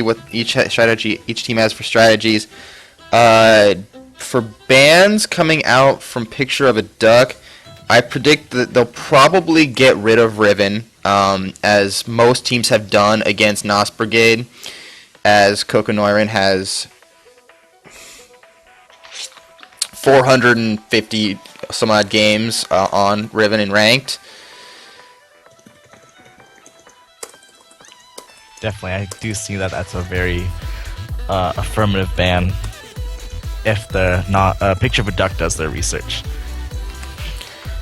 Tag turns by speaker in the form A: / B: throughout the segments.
A: what each strategy each team has for strategies. For bans coming out from Picture of a Duck, I predict that they'll probably get rid of Riven, as most teams have done against NoS Brigade, as Kokonoirin has 450 some odd games on Riven and ranked.
B: Definitely, I do see that that's a very affirmative ban if the Picture of a Duck does their research.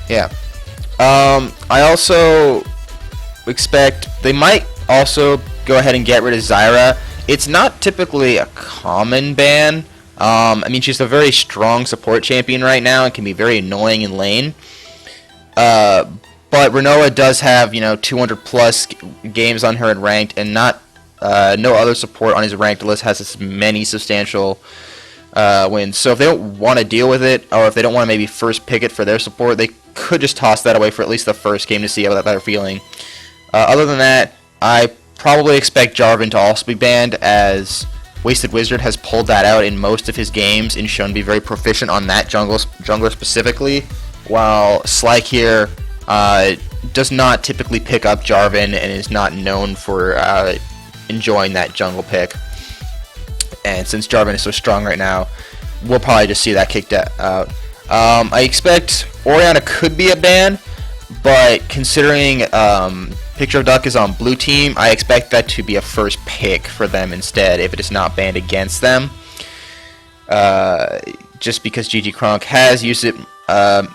A: Yeah. I also expect they might also go ahead and get rid of Zyra. It's not typically a common ban. I mean, she's a very strong support champion right now and can be very annoying in lane. But Renoa does have, 200 plus games on her in ranked, and no other support on his ranked list has as many substantial wins. So if they don't want to deal with it, or if they don't want to maybe first pick it for their support, they could just toss that away for at least the first game to see how they're feeling. Other than that, I probably expect Jarvan to also be banned, as Wasted Wizard has pulled that out in most of his games and shown to be very proficient on that jungler specifically, while Slyke here does not typically pick up Jarvan and is not known for enjoying that jungle pick. And since Jarvan is so strong right now, we'll probably just see that kicked out. I expect Orianna could be a ban, but considering Picture of Duck is on blue team, I expect that to be a first pick for them instead if it is not banned against them. Just because Gigi Kronk has used it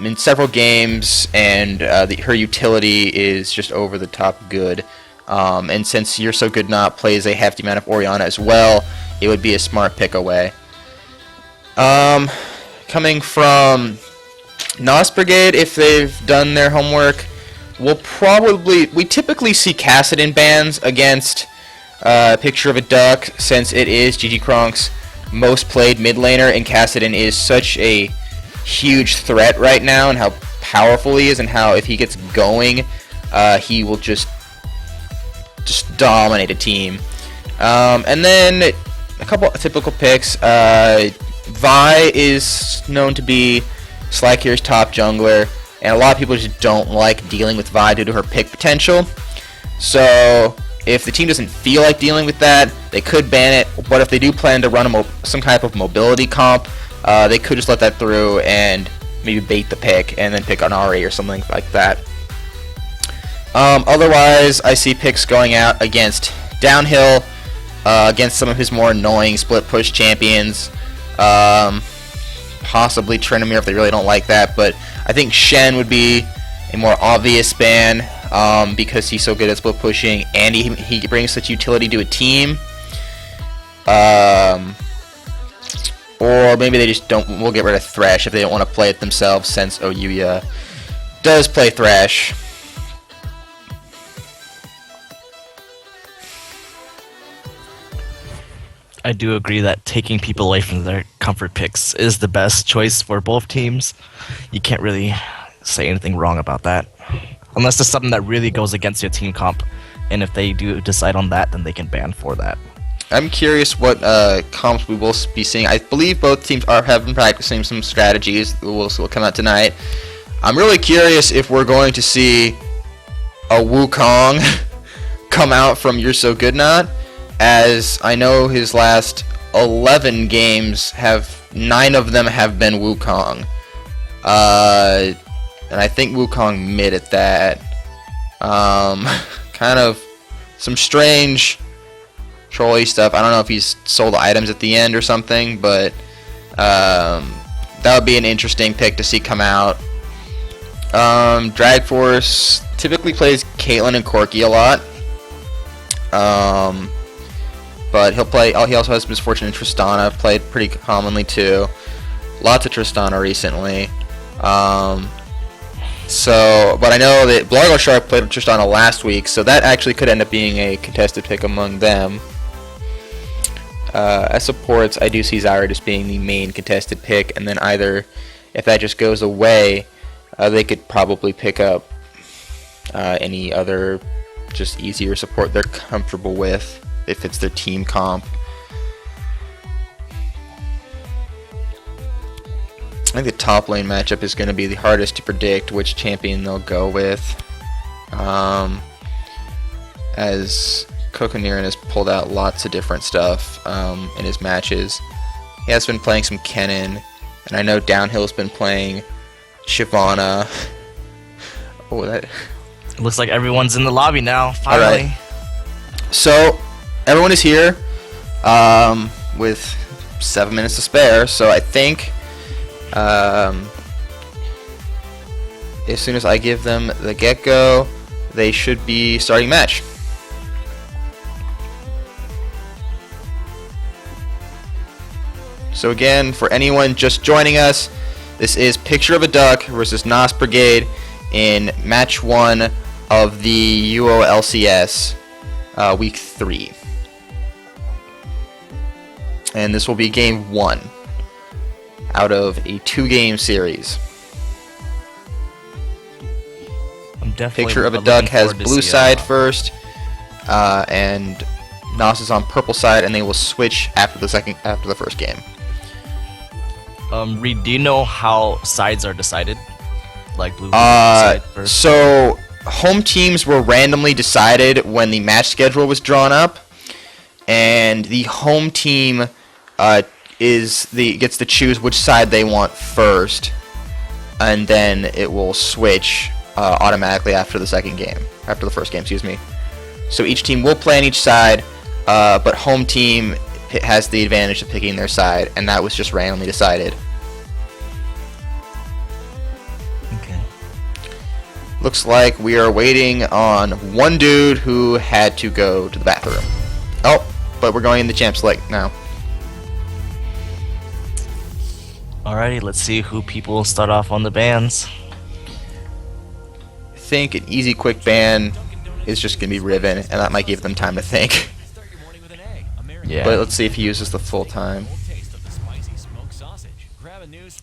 A: in several games, and her utility is just over the top good. And since You're So Good Not plays a hefty amount of Orianna as well, it would be a smart pick away. Coming from NoS Brigade, if they've done their homework, we typically see Kassadin bans against Picture of a Duck, since it is Gigi Kronk's most played mid laner, and Kassadin is such a huge threat right now, and how powerful he is, and how if he gets going, he will just dominate a team. And then a couple of typical picks. Vi is known to be Slyke's top jungler, and a lot of people just don't like dealing with Vi due to her pick potential. So if the team doesn't feel like dealing with that, they could ban it. But if they do plan to run some type of mobility comp, they could just let that through and maybe bait the pick and then pick an Ari or something like that. Otherwise, I see picks going out against Downhill, against some of his more annoying split push champions, possibly Tryndamere if they really don't like that, but I think Shen would be a more obvious ban, because he's so good at split pushing and he brings such utility to a team. Or maybe they just we'll get rid of Thresh if they don't want to play it themselves, since Ouya does play Thresh.
B: I do agree that taking people away from their comfort picks is the best choice for both teams. You can't really say anything wrong about that, unless there's something that really goes against your team comp, and if they do decide on that, then they can ban for that.
A: I'm curious what comps we will be seeing. I believe both teams have been practicing some strategies that will come out tonight. I'm really curious if we're going to see a Wukong come out from You're So Good Not, as I know his last 11 games 9 of them have been Wukong. And I think Wukong mid at that. Kind of some strange trolly stuff. I don't know if he's sold items at the end or something, but that would be an interesting pick to see come out. Drag Force typically plays Caitlyn and Corki a lot. But he also has Misfortune and Tristana, played pretty commonly too. Lots of Tristana recently. But I know that Blargo Shark played with Tristana last week, so that actually could end up being a contested pick among them. As supports, I do see Zyra just being the main contested pick, and then either, if that just goes away, they could probably pick up any other just easier support they're comfortable with. if it's their team comp. I think the top lane matchup is going to be the hardest to predict which champion they'll go with. As Kokonirin has pulled out lots of different stuff in his matches. He has been playing some Kennen, and I know Downhill's been playing Shyvana. Oh, that...
B: It looks like everyone's in the lobby now, finally.
A: Alright. So, everyone is here with 7 minutes to spare, so I think as soon as I give them the get-go, they should be starting match. So again, for anyone just joining us, this is Picture of a Duck versus NoS Brigade in match 1 of the UOLCS week 3. And this will be game 1 out of a 2-game series.
B: I'm definitely
A: Picture of a Duck has blue side first, and NoS is on purple side, and they will switch after the first game.
B: Reed, do you know how sides are decided? Like blue side first?
A: So home teams were randomly decided when the match schedule was drawn up, and the home team gets to choose which side they want first, and then it will switch automatically after the first game, excuse me. So each team will play on each side, but home team has the advantage of picking their side, and that was just randomly decided.
B: Okay.
A: Looks like we are waiting on one dude who had to go to the bathroom. Oh, but we're going in the Champs League now.
B: Alrighty, let's see who people start off on the bans.
A: I think an easy quick ban is just going to be Riven, and that might give them time to think.
B: Yeah.
A: But let's see if he uses the full time.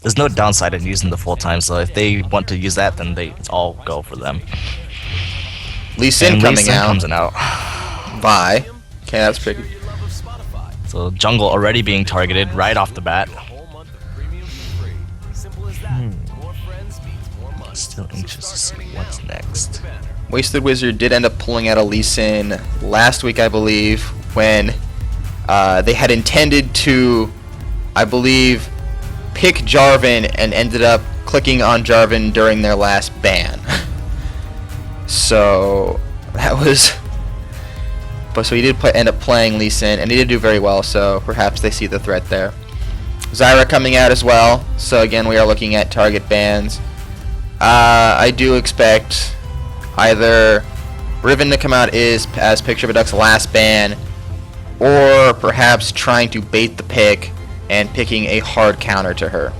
B: There's no downside in using the full time, so if they want to use that, then it's all go for them.
A: Lee Sin coming out.
B: Comes out.
A: Vi. Okay, that's pretty.
B: So jungle already being targeted right off the bat. Still anxious to see what's next.
A: Wasted Wizard did end up pulling out a Lee Sin last week, I believe, when they had intended to, I believe, pick Jarvan and ended up clicking on Jarvan during their last ban. So that was... But so he did end up playing Lee Sin, and he did do very well, so perhaps they see the threat there. Zyra coming out as well, so again we are looking at target bans. I do expect either Riven to come out as Picture of a Duck's last ban, or perhaps trying to bait the pick and picking a hard counter to her.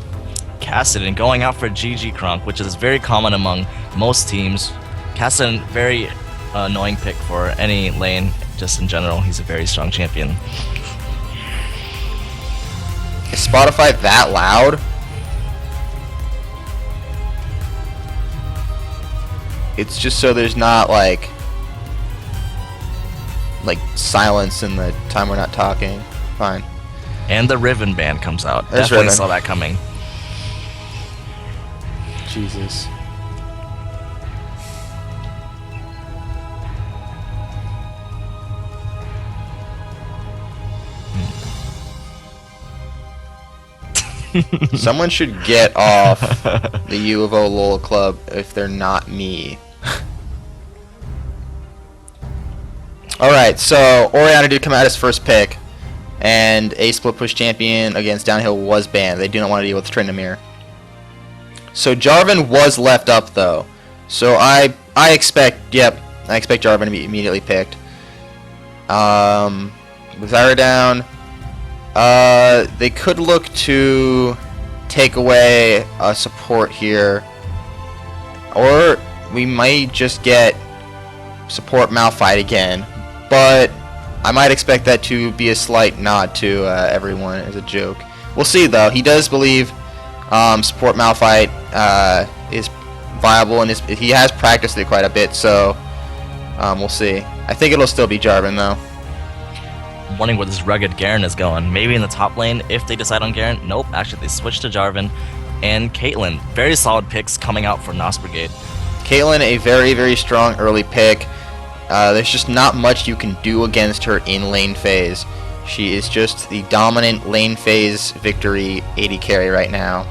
B: Kassadin going out for GG Crunk, which is very common among most teams. Kassadin, very annoying pick for any lane, just in general. He's a very strong champion.
A: Is Spotify that loud? It's just so there's not like silence in the time we're not talking. Fine.
B: And the Riven ban comes out.
A: There's
B: Definitely
A: Riven.
B: saw that coming.
A: Jesus. Someone should get off the U of O LOL club if they're not me. Alright, so Orianna did come out as first pick, and a split push champion against Downhill was banned. They do not want to deal with Tryndamere. So Jarvan was left up though. So I expect Jarvan to be immediately picked. With Zyra down, they could look to take away a support here, or we might just get support Malphite again, but I might expect that to be a slight nod to everyone as a joke. We'll see though. He does believe support Malphite is viable, and he has practiced it quite a bit, so we'll see. I think it'll still be Jarvan though.
B: wondering where this rugged Garen is going. Maybe in the top lane if they decide on Garen. Nope, actually they switched to Jarvan and Caitlyn. Very solid picks coming out for NoS Brigade.
A: Caitlyn, a very, very strong early pick. There's just not much you can do against her in lane phase. She is just the dominant lane phase victory AD carry right now.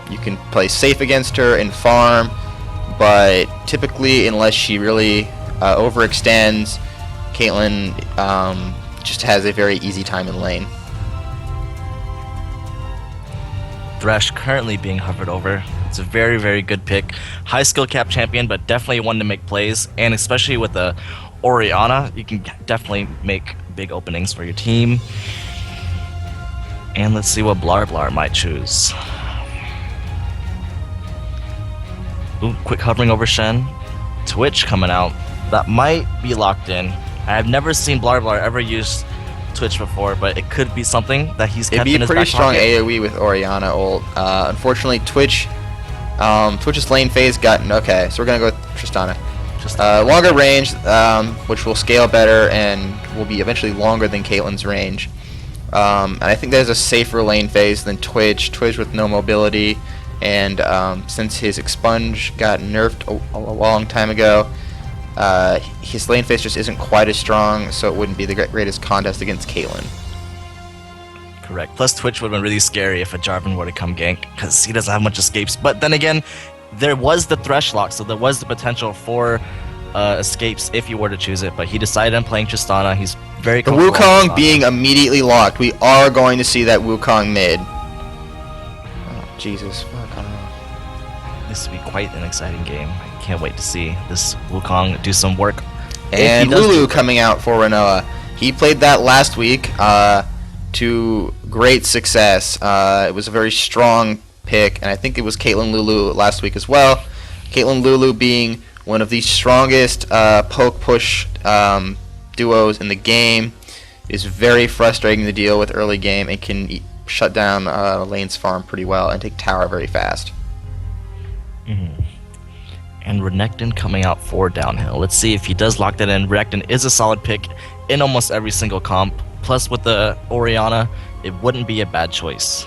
A: You can play safe against her and farm, but typically, unless she really overextends, Caitlyn just has a very easy time in lane.
B: Thresh currently being hovered over. It's a very, very good pick. High skill cap champion, but definitely one to make plays. And especially with the Orianna, you can definitely make big openings for your team. And let's see what Blar might choose. Ooh, quick hovering over Shen. Twitch coming out. That might be locked in. I have never seen Blar ever use Twitch before, but it could be something that he's kept in his back
A: It'd be pretty strong
B: pocket.
A: AoE with Orianna ult. Unfortunately, Twitch's lane phase got... Okay, so we're going to go with Tristana. Longer range, which will scale better and will be eventually longer than Caitlyn's range. And I think there's a safer lane phase than Twitch. Twitch with no mobility, and since his expunge got nerfed a long time ago, his lane phase just isn't quite as strong, so it wouldn't be the greatest contest against Caitlyn.
B: Correct. Plus, Twitch would have been really scary if a Jarvan were to come gank, because he doesn't have much escapes. But then again, there was the Thresh lock, so there was the potential for escapes if you were to choose it. But he decided on playing Tristana. He's very
A: The
B: comfortable
A: Wukong
B: with Tristana.
A: being immediately locked. We are going to see that Wukong mid. Oh, Jesus. Fuck off.
B: This will be quite an exciting game. I can't wait to see this Wukong do some work.
A: And Lulu coming out for Renoa. He played that last week to great success. It was a very strong pick, and I think it was Caitlyn Lulu last week as well. Caitlyn Lulu being one of the strongest poke push duos in the game, is very frustrating to deal with early game and can shut down lane's farm pretty well and take tower very fast.
B: And Renekton coming out for downhill. Let's see if he does lock that in. Renekton is a solid pick in almost every single comp. Plus with the Orianna, it wouldn't be a bad choice.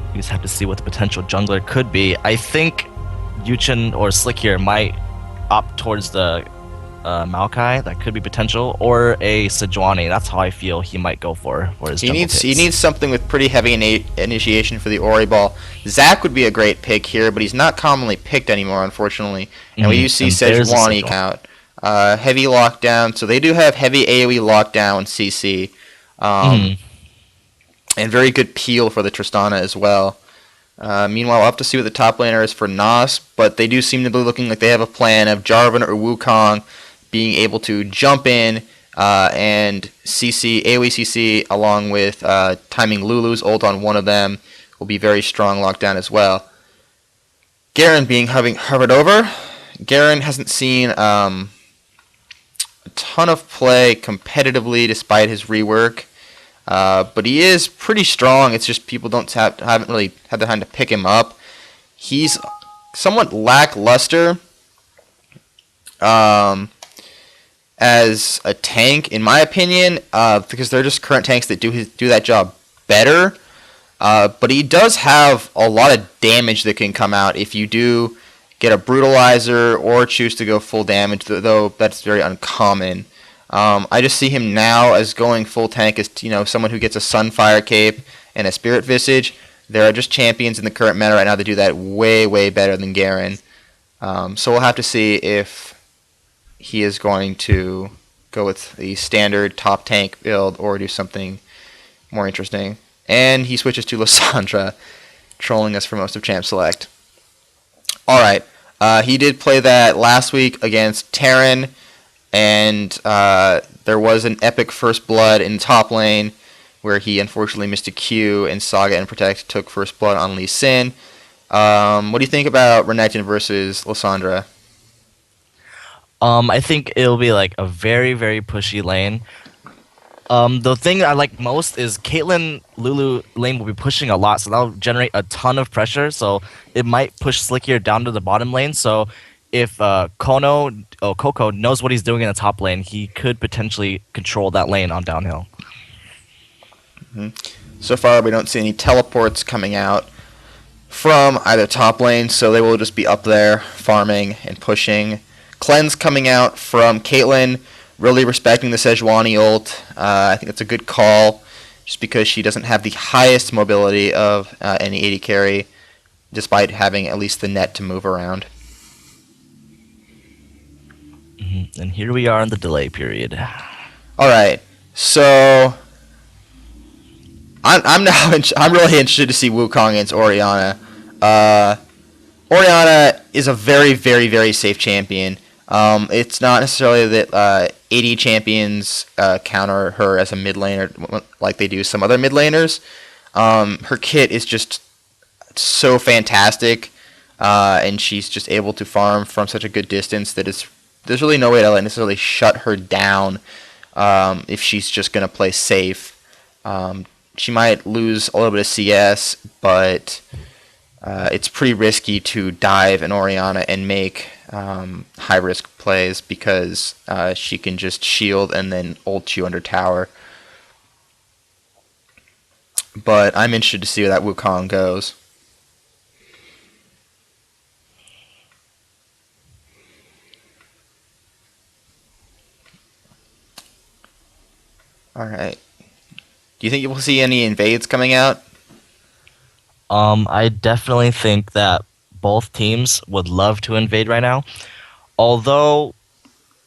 B: You just have to see what the potential jungler could be. I think Yuchen or Slick here might opt towards the Maokai. That could be potential, or a Sejuani. That's how I feel he might go for his jungle picks.
A: He needs something with pretty heavy initiation for the Ori ball. Zac would be a great pick here, but he's not commonly picked anymore, unfortunately. And we do see Sejuani count. Heavy lockdown, so they do have heavy AoE lockdown CC. And very good peel for the Tristana as well. Meanwhile, we'll have to see what the top laner is for NoS, but they do seem to be looking like they have a plan of Jarvan or Wukong being able to jump in and CC, AoE CC, along with timing Lulu's ult on one of them will be very strong lockdown as well. Garen being hovered over. Garen hasn't seen a ton of play competitively despite his rework. But he is pretty strong. It's just people haven't really had the time to pick him up. He's somewhat lackluster as a tank, in my opinion, because they're just current tanks that do that job better. But he does have a lot of damage that can come out if you do get a brutalizer or choose to go full damage, though that's very uncommon. I just see him now as going full tank as someone who gets a Sunfire Cape and a Spirit Visage. There are just champions in the current meta right now that do that way, way better than Garen. So we'll have to see if he is going to go with the standard top tank build or do something more interesting. And he switches to Lissandra, trolling us for most of Champ Select. Alright, he did play that last week against Terran. And there was an epic first blood in top lane where he unfortunately missed a Q, and Saga and Protect took first blood on Lee Sin. What do you think about Renekton versus Lissandra?
B: I think it'll be like a very, very pushy lane. The thing I like most is Caitlyn Lulu lane will be pushing a lot, so that'll generate a ton of pressure. So it might push Slick here down to the bottom lane. So if Coco knows what he's doing in the top lane, he could potentially control that lane on downhill.
A: So far, we don't see any teleports coming out from either top lane, so they will just be up there farming and pushing. Cleanse coming out from Caitlyn, really respecting the Sejuani ult. I think that's a good call, just because she doesn't have the highest mobility of any AD carry, despite having at least the net to move around.
B: And here we are in the delay period.
A: All right, so I'm now I'm really interested to see Wukong against Orianna. Orianna is a very, very, very safe champion. It's not necessarily that AD champions counter her as a mid laner like they do some other mid laners. Her kit is just so fantastic, and she's just able to farm from such a good distance that there's really no way to necessarily shut her down if she's just going to play safe. She might lose a little bit of CS, but it's pretty risky to dive an Orianna and make high-risk plays because she can just shield and then ult you under tower. But I'm interested to see where that Wukong goes. Alright. Do you think you will see any invades coming out?
B: I definitely think that both teams would love to invade right now. Although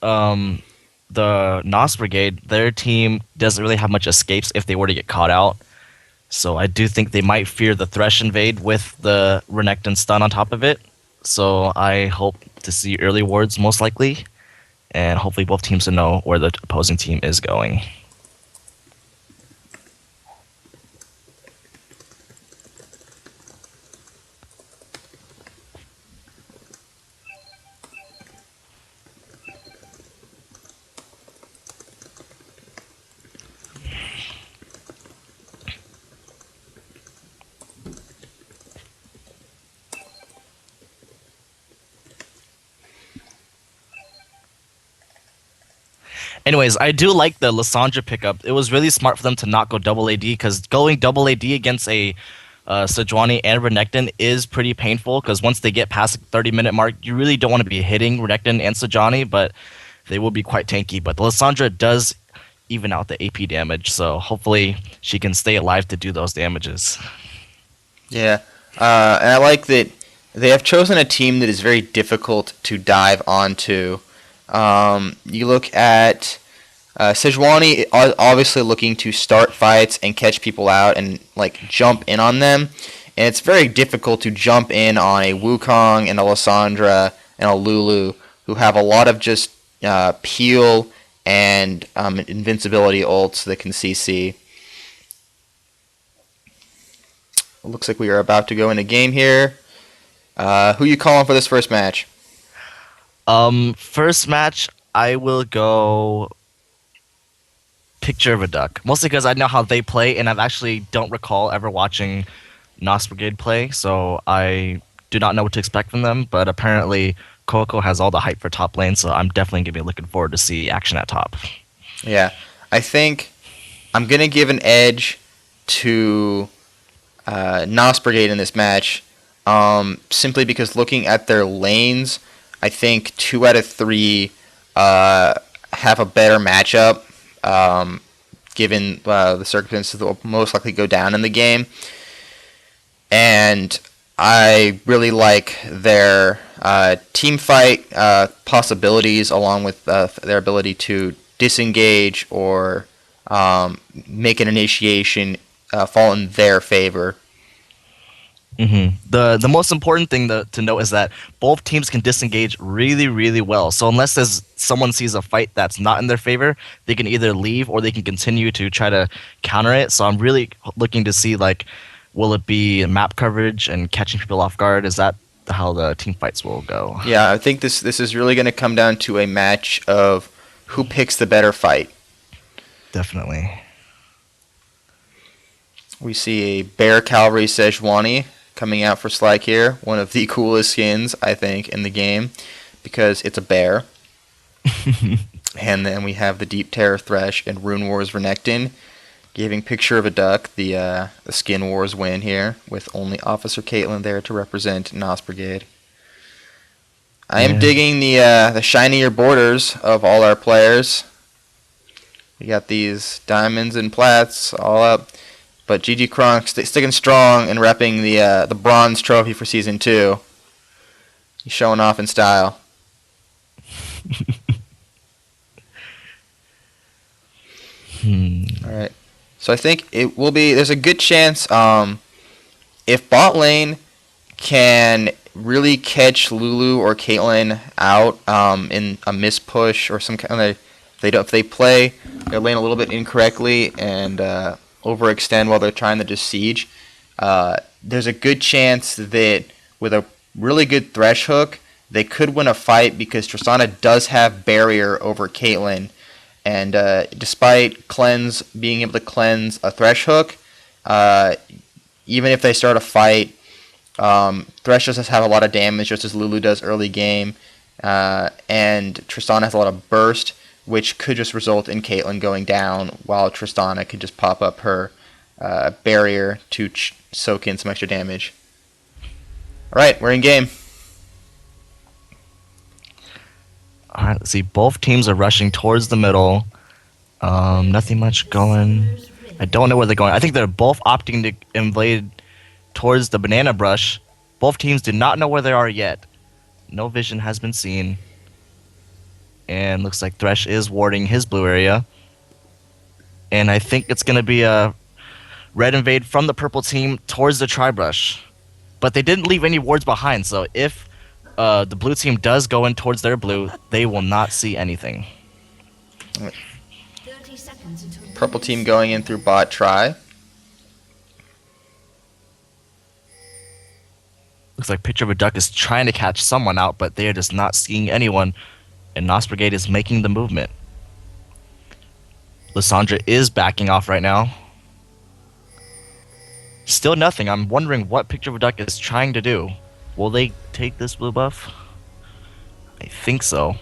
B: the NoS Brigade, their team doesn't really have much escapes if they were to get caught out. So I do think they might fear the Thresh invade with the Renekton stun on top of it. So I hope to see early wards most likely. And hopefully both teams will know where the opposing team is going. Anyways, I do like the Lissandra pickup. It was really smart for them to not go double AD because going double AD against a Sejuani and Renekton is pretty painful because once they get past the 30-minute mark, you really don't want to be hitting Renekton and Sejuani, but they will be quite tanky. But the Lissandra does even out the AP damage, so hopefully she can stay alive to do those damages.
A: Yeah, and I like that they have chosen a team that is very difficult to dive onto. You look at Sejuani obviously looking to start fights and catch people out and like jump in on them, and it's very difficult to jump in on a Wukong and a Lissandra and a Lulu who have a lot of just peel and invincibility ults that can CC. Looks like we are about to go in a game here. Who you calling for this first match?
B: First match, I will go Picture of a Duck. Mostly because I know how they play, and I actually don't recall ever watching NoS Brigade play, so I do not know what to expect from them, but apparently Coco has all the hype for top lane, so I'm definitely going to be looking forward to see action at top.
A: Yeah, I think I'm going to give an edge to NoS Brigade in this match, simply because looking at their lanes, I think 2 out of 3 have a better matchup, given the circumstances that will most likely go down in the game. And I really like their team fight possibilities, along with their ability to disengage or make an initiation fall in their favor.
B: The most important thing to note is that both teams can disengage really, really well. So unless someone sees a fight that's not in their favor, they can either leave or they can continue to try to counter it. So I'm really looking to see, like, will it be map coverage and catching people off guard? Is that how the team fights will go?
A: Yeah, I think this is really going to come down to a match of who picks the better fight.
B: Definitely.
A: We see a Bear Cavalry Sejuani coming out for Slyk here. One of the coolest skins, I think, in the game. because it's a bear. And then we have the Deep Terror Thresh and Rune Wars Renekton, giving Picture of a Duck the Skin Wars win here, with only Officer Caitlyn there to represent NoS Brigade. I am digging the shinier borders of all our players. We got these diamonds and plats all up, but GG Kronk sticking strong and repping the bronze trophy for Season 2. He's showing off in style. Alright. So I think it will be, there's a good chance if bot lane can really catch Lulu or Caitlyn out in a miss push or some kind of, if they play their lane a little bit incorrectly and overextend while they're trying to just siege, there's a good chance that with a really good Thresh hook, they could win a fight because Tristana does have barrier over Caitlyn. And despite Cleanse being able to cleanse a Thresh hook, even if they start a fight, Thresh does have a lot of damage, just as Lulu does early game. And Tristana has a lot of burst, which could just result in Caitlyn going down, while Tristana can just pop up her barrier to soak in some extra damage. Alright, we're in game.
B: Alright, let's see. Both teams are rushing towards the middle. Nothing much going. I don't know where they're going. I think they're both opting to invade towards the banana brush. Both teams do not know where they are yet. No vision has been seen. And looks like Thresh is warding his blue area. And I think it's going to be a red invade from the purple team towards the tri-brush. But they didn't leave any wards behind, so if the blue team does go in towards their blue, they will not see anything.
A: Purple team going in through bot try.
B: Looks like Picture of a Duck is trying to catch someone out, but they are just not seeing anyone, and NoS Brigade is making the movement. Lysandra is backing off right now. Still nothing. I'm wondering what Picture of a Duck is trying to do. Will they take this blue buff? I think so.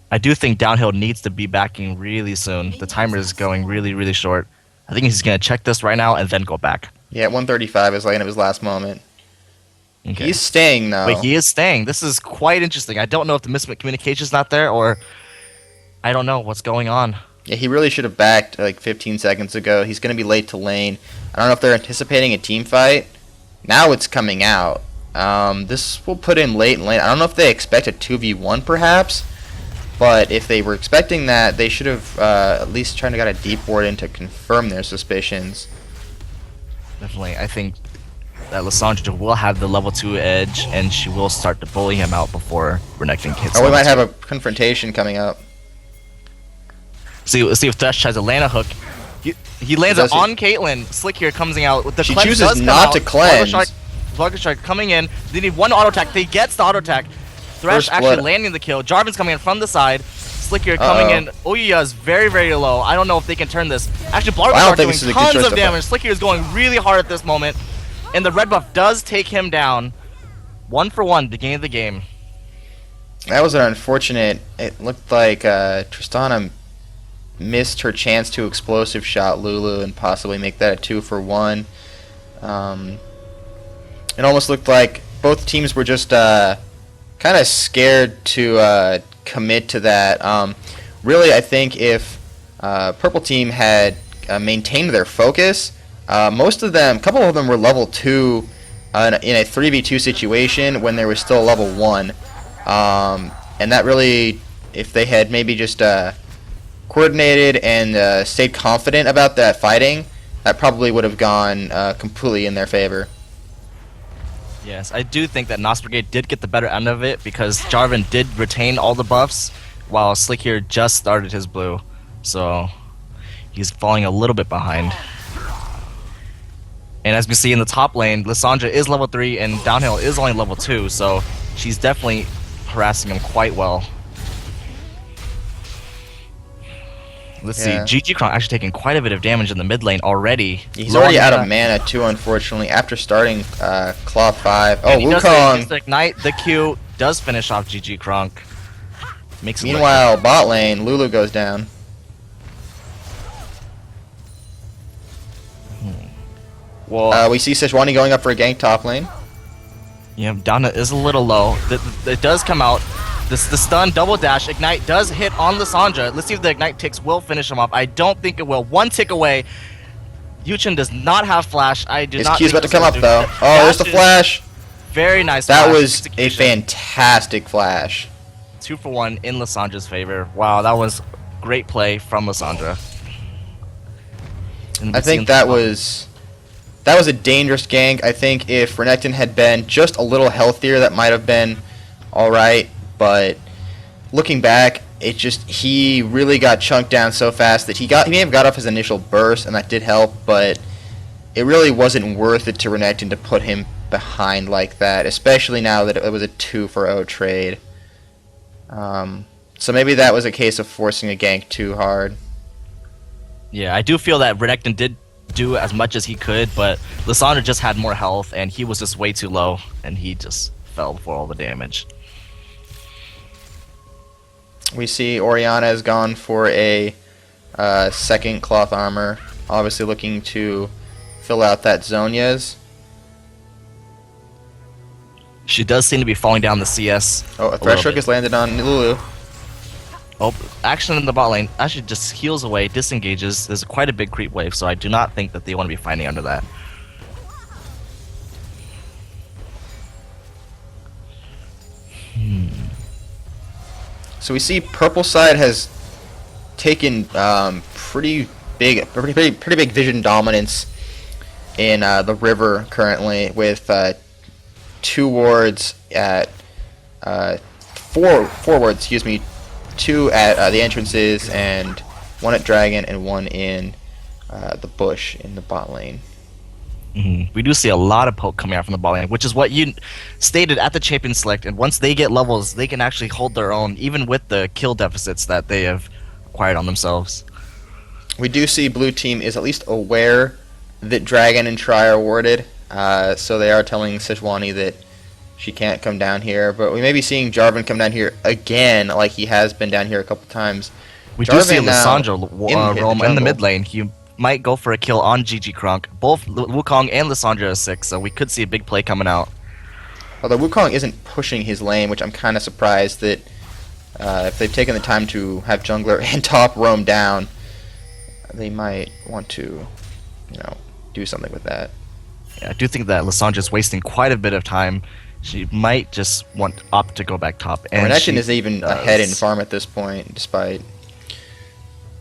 B: I do think Downhill needs to be backing really soon. The timer is going really, really short. I think he's going to check this right now and then go back.
A: Yeah, 135 is like in his last moment.
B: Okay.
A: He's staying though.
B: Wait, he is staying. This is quite interesting. I don't know if the miscommunication's not there or I don't know what's going on.
A: Yeah, he really should have backed like 15 seconds ago. He's going to be late to lane. I don't know if they're anticipating a team fight. Now it's coming out. This will put him late in lane. I don't know if they expect a 2v1 perhaps, but if they were expecting that, they should have at least tried to get a deep ward in to confirm their suspicions.
B: Definitely. I think that Lysandra will have the level 2 edge, and she will start to bully him out before Renekton hits.
A: Oh, we might have a confrontation coming up.
B: Let's see if Thresh tries to land a hook. He lands it on Caitlyn. Slick here comes out with the
A: she
B: cleanse.
A: Chooses not to cleanse.
B: Sluggish Strike coming in. They need one auto attack. He gets the auto attack. Thresh actually landing the kill. Jarvan's coming in from the side. Slick here coming in. Ouya is very, very low. I don't know if they can turn this. Actually, Blarg is doing tons of damage. Slick here is going really hard at this moment. And the red buff does take him down. 1 for 1, beginning of the game.
A: That was an unfortunate. It looked like Tristana missed her chance to explosive shot Lulu and possibly make that a 2 for 1. It almost looked like both teams were just kind of scared to commit to that. Really, I think if Purple Team had maintained their focus, most of them, a couple of them were level 2 in a 3v2 situation when they were still level 1. And that really, if they had maybe just coordinated and stayed confident about that fighting, that probably would have gone completely in their favor.
B: Yes, I do think that NoS Brigade did get the better end of it because Jarvan did retain all the buffs while Slick here just started his blue. So he's falling a little bit behind. And as we see in the top lane, Lysandra is level 3 and Downhill is only level 2, so she's definitely harassing him quite well. Let's see, GG Kronk actually taking quite a bit of damage in the mid lane already.
A: He's already out of mana too, unfortunately, after starting Claw 5. Oh,
B: and
A: Wukong!
B: Just ignite the Q, does finish off GG Kronk. Makes it
A: Meanwhile, bot lane, Lulu goes down.
B: Well,
A: We see Sejuani going up for a gank top lane.
B: yeah, Donna is a little low. It does come out. The stun, double dash, Ignite does hit on Lissandra. Let's see if the Ignite ticks will finish him off. I don't think it will. One tick away. Yuchen does not have flash. I do
A: His
B: not
A: Q's
B: think
A: about to
B: this
A: come
B: will
A: up
B: do
A: though.
B: it.
A: Oh, there's the
B: Dash is
A: flash.
B: Very nice
A: That
B: flash
A: was a
B: execution.
A: fantastic flash.
B: 2 for 1 in Lissandra's favor. Wow, that was great play from Lissandra.
A: I think that was a dangerous gank. I think if Renekton had been just a little healthier, that might have been all right. But looking back, he really got chunked down so fast that he may have got off his initial burst, and that did help. But it really wasn't worth it to Renekton to put him behind like that, especially now that it was a 2-for-0 trade. So maybe that was a case of forcing a gank too hard.
B: Yeah, I do feel that Renekton did do as much as he could, but Lissandra just had more health, and he was just way too low, and he just fell for all the damage.
A: We see Orianna has gone for a second cloth armor, obviously looking to fill out that Zhonya's.
B: She does seem to be falling down the CS.
A: Oh, a Thresh Hook has landed on Lulu.
B: Oh, action in the bot lane. Actually just heals away, disengages. There's quite a big creep wave, so I do not think that they want to be fighting under that.
A: So we see purple side has taken pretty big vision dominance in the river currently, with 2 wards at 4 wards, excuse me, 2 at the entrances and 1 at Dragon and 1 in the bush in the bot lane.
B: We do see a lot of poke coming out from the bot lane, which is what you stated at the champion select, and once they get levels, they can actually hold their own, even with the kill deficits that they have acquired on themselves.
A: We do see blue team is at least aware that Dragon and Tri are warded, so they are telling Sejuani that she can't come down here, but we may be seeing Jarvan come down here again, like he has been down here a couple times.
B: We
A: Jarvan
B: do see
A: now
B: Lissandra roam in the mid lane. He might go for a kill on GG Kronk. Both Wukong and Lissandra are 6, so we could see a big play coming out.
A: Although Wukong isn't pushing his lane, which I'm kind of surprised that if they've taken the time to have jungler and top roam down, they might want to, do something with that.
B: Yeah, I do think that Lissandra's wasting quite a bit of time. She might just opt to go back top. And
A: Renekton is even ahead in farm at this point, despite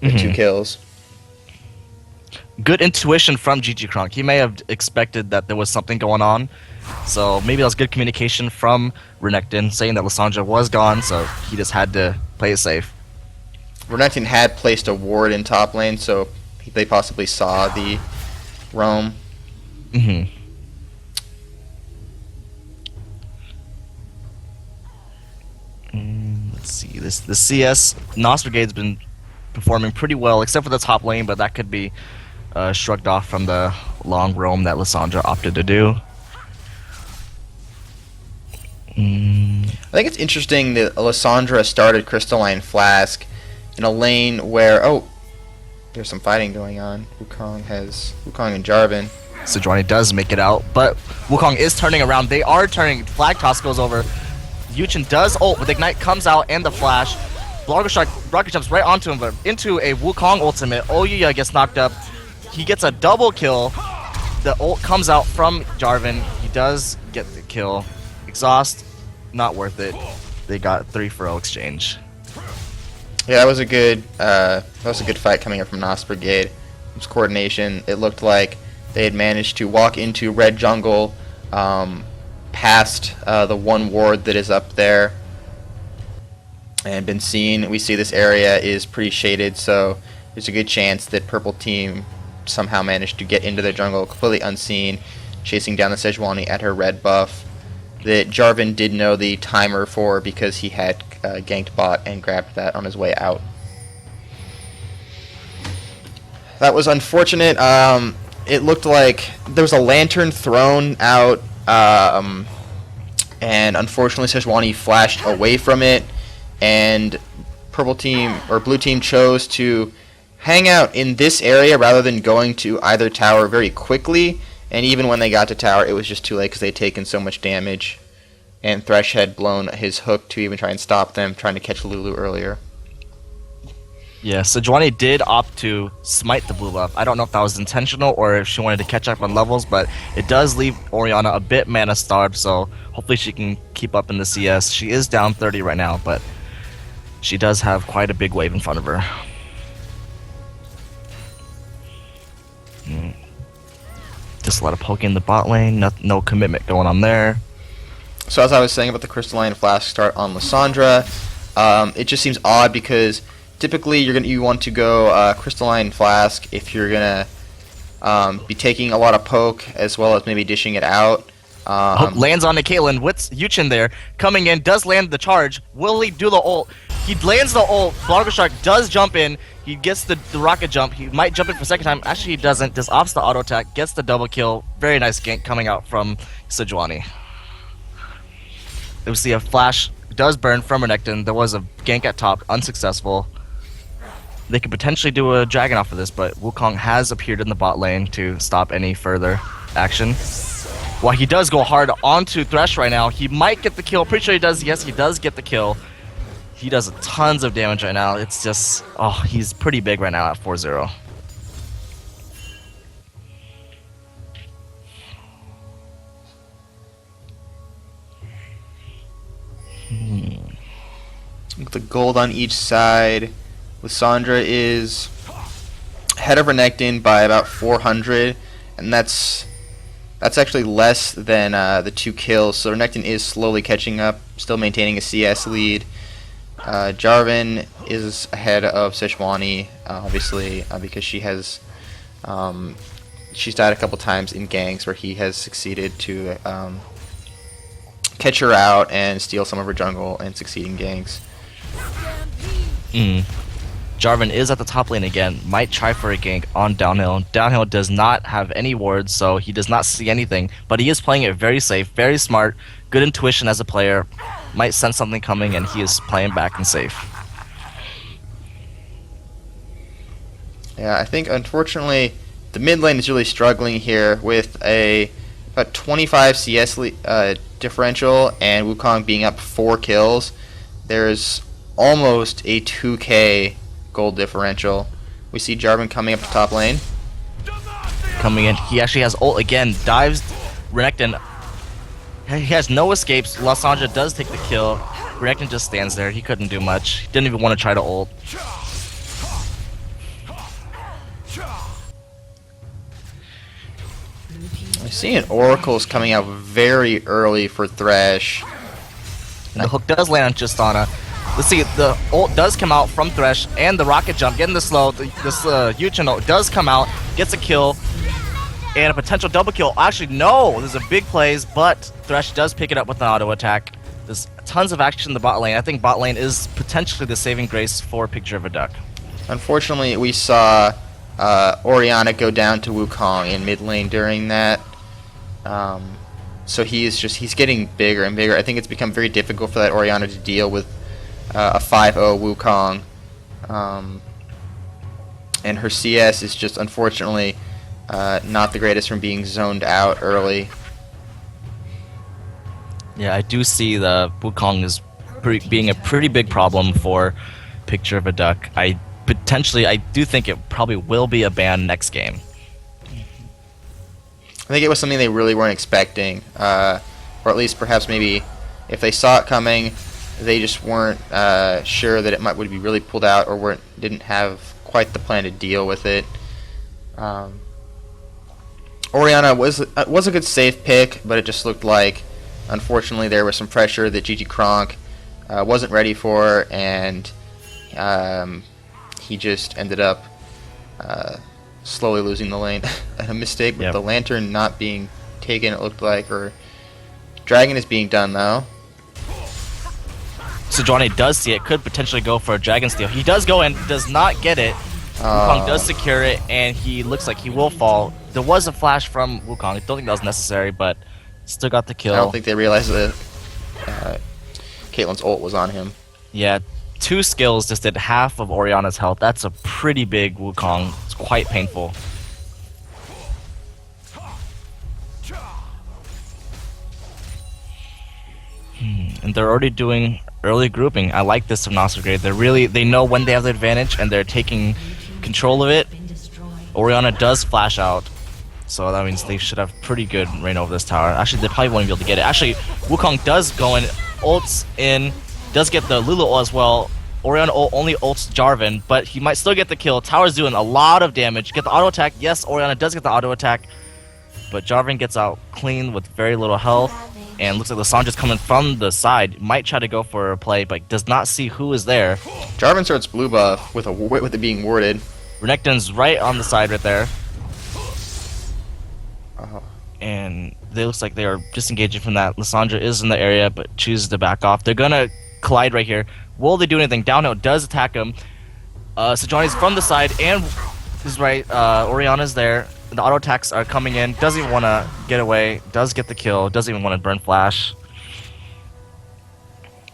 A: the 2 kills.
B: Good intuition from GG Kronk. He may have expected that there was something going on, so maybe that was good communication from Renekton, saying that Lissandra was gone, so he just had to play it safe.
A: Renekton had placed a ward in top lane, so they possibly saw the roam.
B: Let's see. The CS NoS Brigade's been performing pretty well, except for the top lane, but that could be shrugged off from the long roam that Lissandra opted to do.
A: I think it's interesting that Lissandra started Crystalline Flask in a lane where, there's some fighting going on. Wukong and Jarvan.
B: Sejuani does make it out, but Wukong is turning around. They are turning. Flag toss goes over. Yuchen does ult, but the Ignite comes out and the flash. Rocket jumps right onto him, but into a Wukong ultimate. Oyuya gets knocked up. He gets a double kill. The ult comes out from Jarvan. He does get the kill. Exhaust, not worth it. They got 3-for-0 exchange.
A: Yeah, that was a good fight coming up from NoS Brigade. It was coordination. It looked like they had managed to walk into red jungle, past the 1 ward that is up there, and been seen. We see this area is pretty shaded, so there's a good chance that purple team somehow managed to get into their jungle completely unseen, chasing down the Sejuani at her red buff that Jarvan did know the timer for because he had ganked bot and grabbed that on his way out. That was unfortunate. It looked like there was a lantern thrown out and unfortunately Sejuani flashed away from it, and purple team or blue team chose to hang out in this area rather than going to either tower very quickly. And even when they got to tower, it was just too late because they'd taken so much damage, and Thresh had blown his hook to even try and stop them trying to catch Lulu earlier.
B: Yeah, Sejuani did opt to smite the blue buff. I don't know if that was intentional or if she wanted to catch up on levels, but it does leave Orianna a bit mana starved, so hopefully she can keep up in the CS. She is down 30 right now, but she does have quite a big wave in front of her. Just a lot of poking in the bot lane, no commitment going on there.
A: So as I was saying about the Crystalline Flask start on Lissandra, it just seems odd because typically you want to go Crystalline Flask if you're gonna be taking a lot of poke as well as maybe dishing it out.
B: Lands on the Caitlyn with Yuchin there, coming in, does land the charge. Will he do the ult? He lands the ult. Blanco Shark does jump in. He gets the rocket jump. He might jump in for a second time. Actually, he doesn't. Just opts the auto attack, gets the double kill. Very nice gank coming out from Sejuani. We see a flash does burn from Renekton. There was a gank at top, unsuccessful. They could potentially do a dragon off of this, but Wukong has appeared in the bot lane to stop any further action. While he does go hard onto Thresh right now, he might get the kill. Pretty sure he does. Yes, he does get the kill. He does tons of damage right now. It's just, oh, he's pretty big right now at 4-0.
A: With the gold on each side, Lissandra is ahead of Renekton by about 400, and that's actually less than the 2 kills. So Renekton is slowly catching up, still maintaining a CS lead. Jarvan is ahead of Sejuani, obviously, because she has she's died a couple times in ganks where he has succeeded to catch her out and steal some of her jungle and succeed in ganks.
B: Jarvan is at the top lane again, might try for a gank on Downhill. Downhill does not have any wards, so he does not see anything, but he is playing it very safe, very smart, good intuition as a player, might sense something coming, and he is playing back and safe.
A: Yeah, I think unfortunately the mid lane is really struggling here with about 25 CS differential and Wukong being up 4 kills. There's almost a 2k gold differential. We see Jarvan coming up the top lane.
B: Coming in, he actually has ult again, dives Renekton. He has no escapes. Lissandra does take the kill. Renekton just stands there. He couldn't do much. He didn't even want to try to ult.
A: I'm seeing Oracles coming out very early for Thresh.
B: And the hook does land on Justana. Let's see, the ult does come out from Thresh, and the rocket jump, getting the slow. This Yuchin ult does come out, gets a kill, and a potential double kill. Actually, no, there's a big plays, but Thresh does pick it up with an auto attack. There's tons of action in the bot lane. I think bot lane is potentially the saving grace for Picture of a Duck.
A: Unfortunately, we saw Orianna go down to Wukong in mid lane during that. So he's getting bigger and bigger. I think it's become very difficult for that Orianna to deal with a 5-0 Wukong. And her CS is just unfortunately not the greatest from being zoned out early.
B: Yeah, I do see the Wukong is being a pretty big problem for Picture of a Duck. I do think it probably will be a ban next game.
A: I think it was something they really weren't expecting, or at least perhaps maybe if they saw it coming, they just weren't sure that it would be really pulled out, or didn't have quite the plan to deal with it. Orianna was a good safe pick, but it just looked like, unfortunately, there was some pressure that GG Kronk wasn't ready for, and he just ended up slowly losing the lane. A mistake with the lantern not being taken, it looked like, or dragon is being done though.
B: Sejuani does see it, could potentially go for a dragon steal. He does go in, does not get it. Wukong does secure it, and he looks like he will fall. There was a flash from Wukong. I don't think that was necessary, but still got the kill.
A: I don't think they realized that Caitlyn's ult was on him.
B: Yeah, 2 skills just did half of Oriana's health. That's a pretty big Wukong. It's quite painful. And they're already doing early grouping. I like this from NoS Brigade. They know when they have the advantage and they're taking control of it. Oriana does flash out, so that means they should have pretty good reign over this tower. Actually, they probably won't be able to get it. Actually, Wukong does go in, ults in, does get the Lulu ult as well. Oriana only ults Jarvan, but he might still get the kill. Tower's doing a lot of damage. Get the auto attack. Yes, Oriana does get the auto attack, but Jarvan gets out clean with very little health. And looks like Lissandra's coming from the side. Might try to go for a play, but does not see who is there.
A: Jarvan starts blue buff with it being warded.
B: Renekton's right on the side right there.
A: Oh.
B: And they looks like they are disengaging from that. Lissandra is in the area, but chooses to back off. They're gonna collide right here. Will they do anything? Downhill does attack him. Sejuani's from the side, and is right. Oriana's there. The auto attacks are coming in. Doesn't even want to get away. Does get the kill. Doesn't even want to burn flash.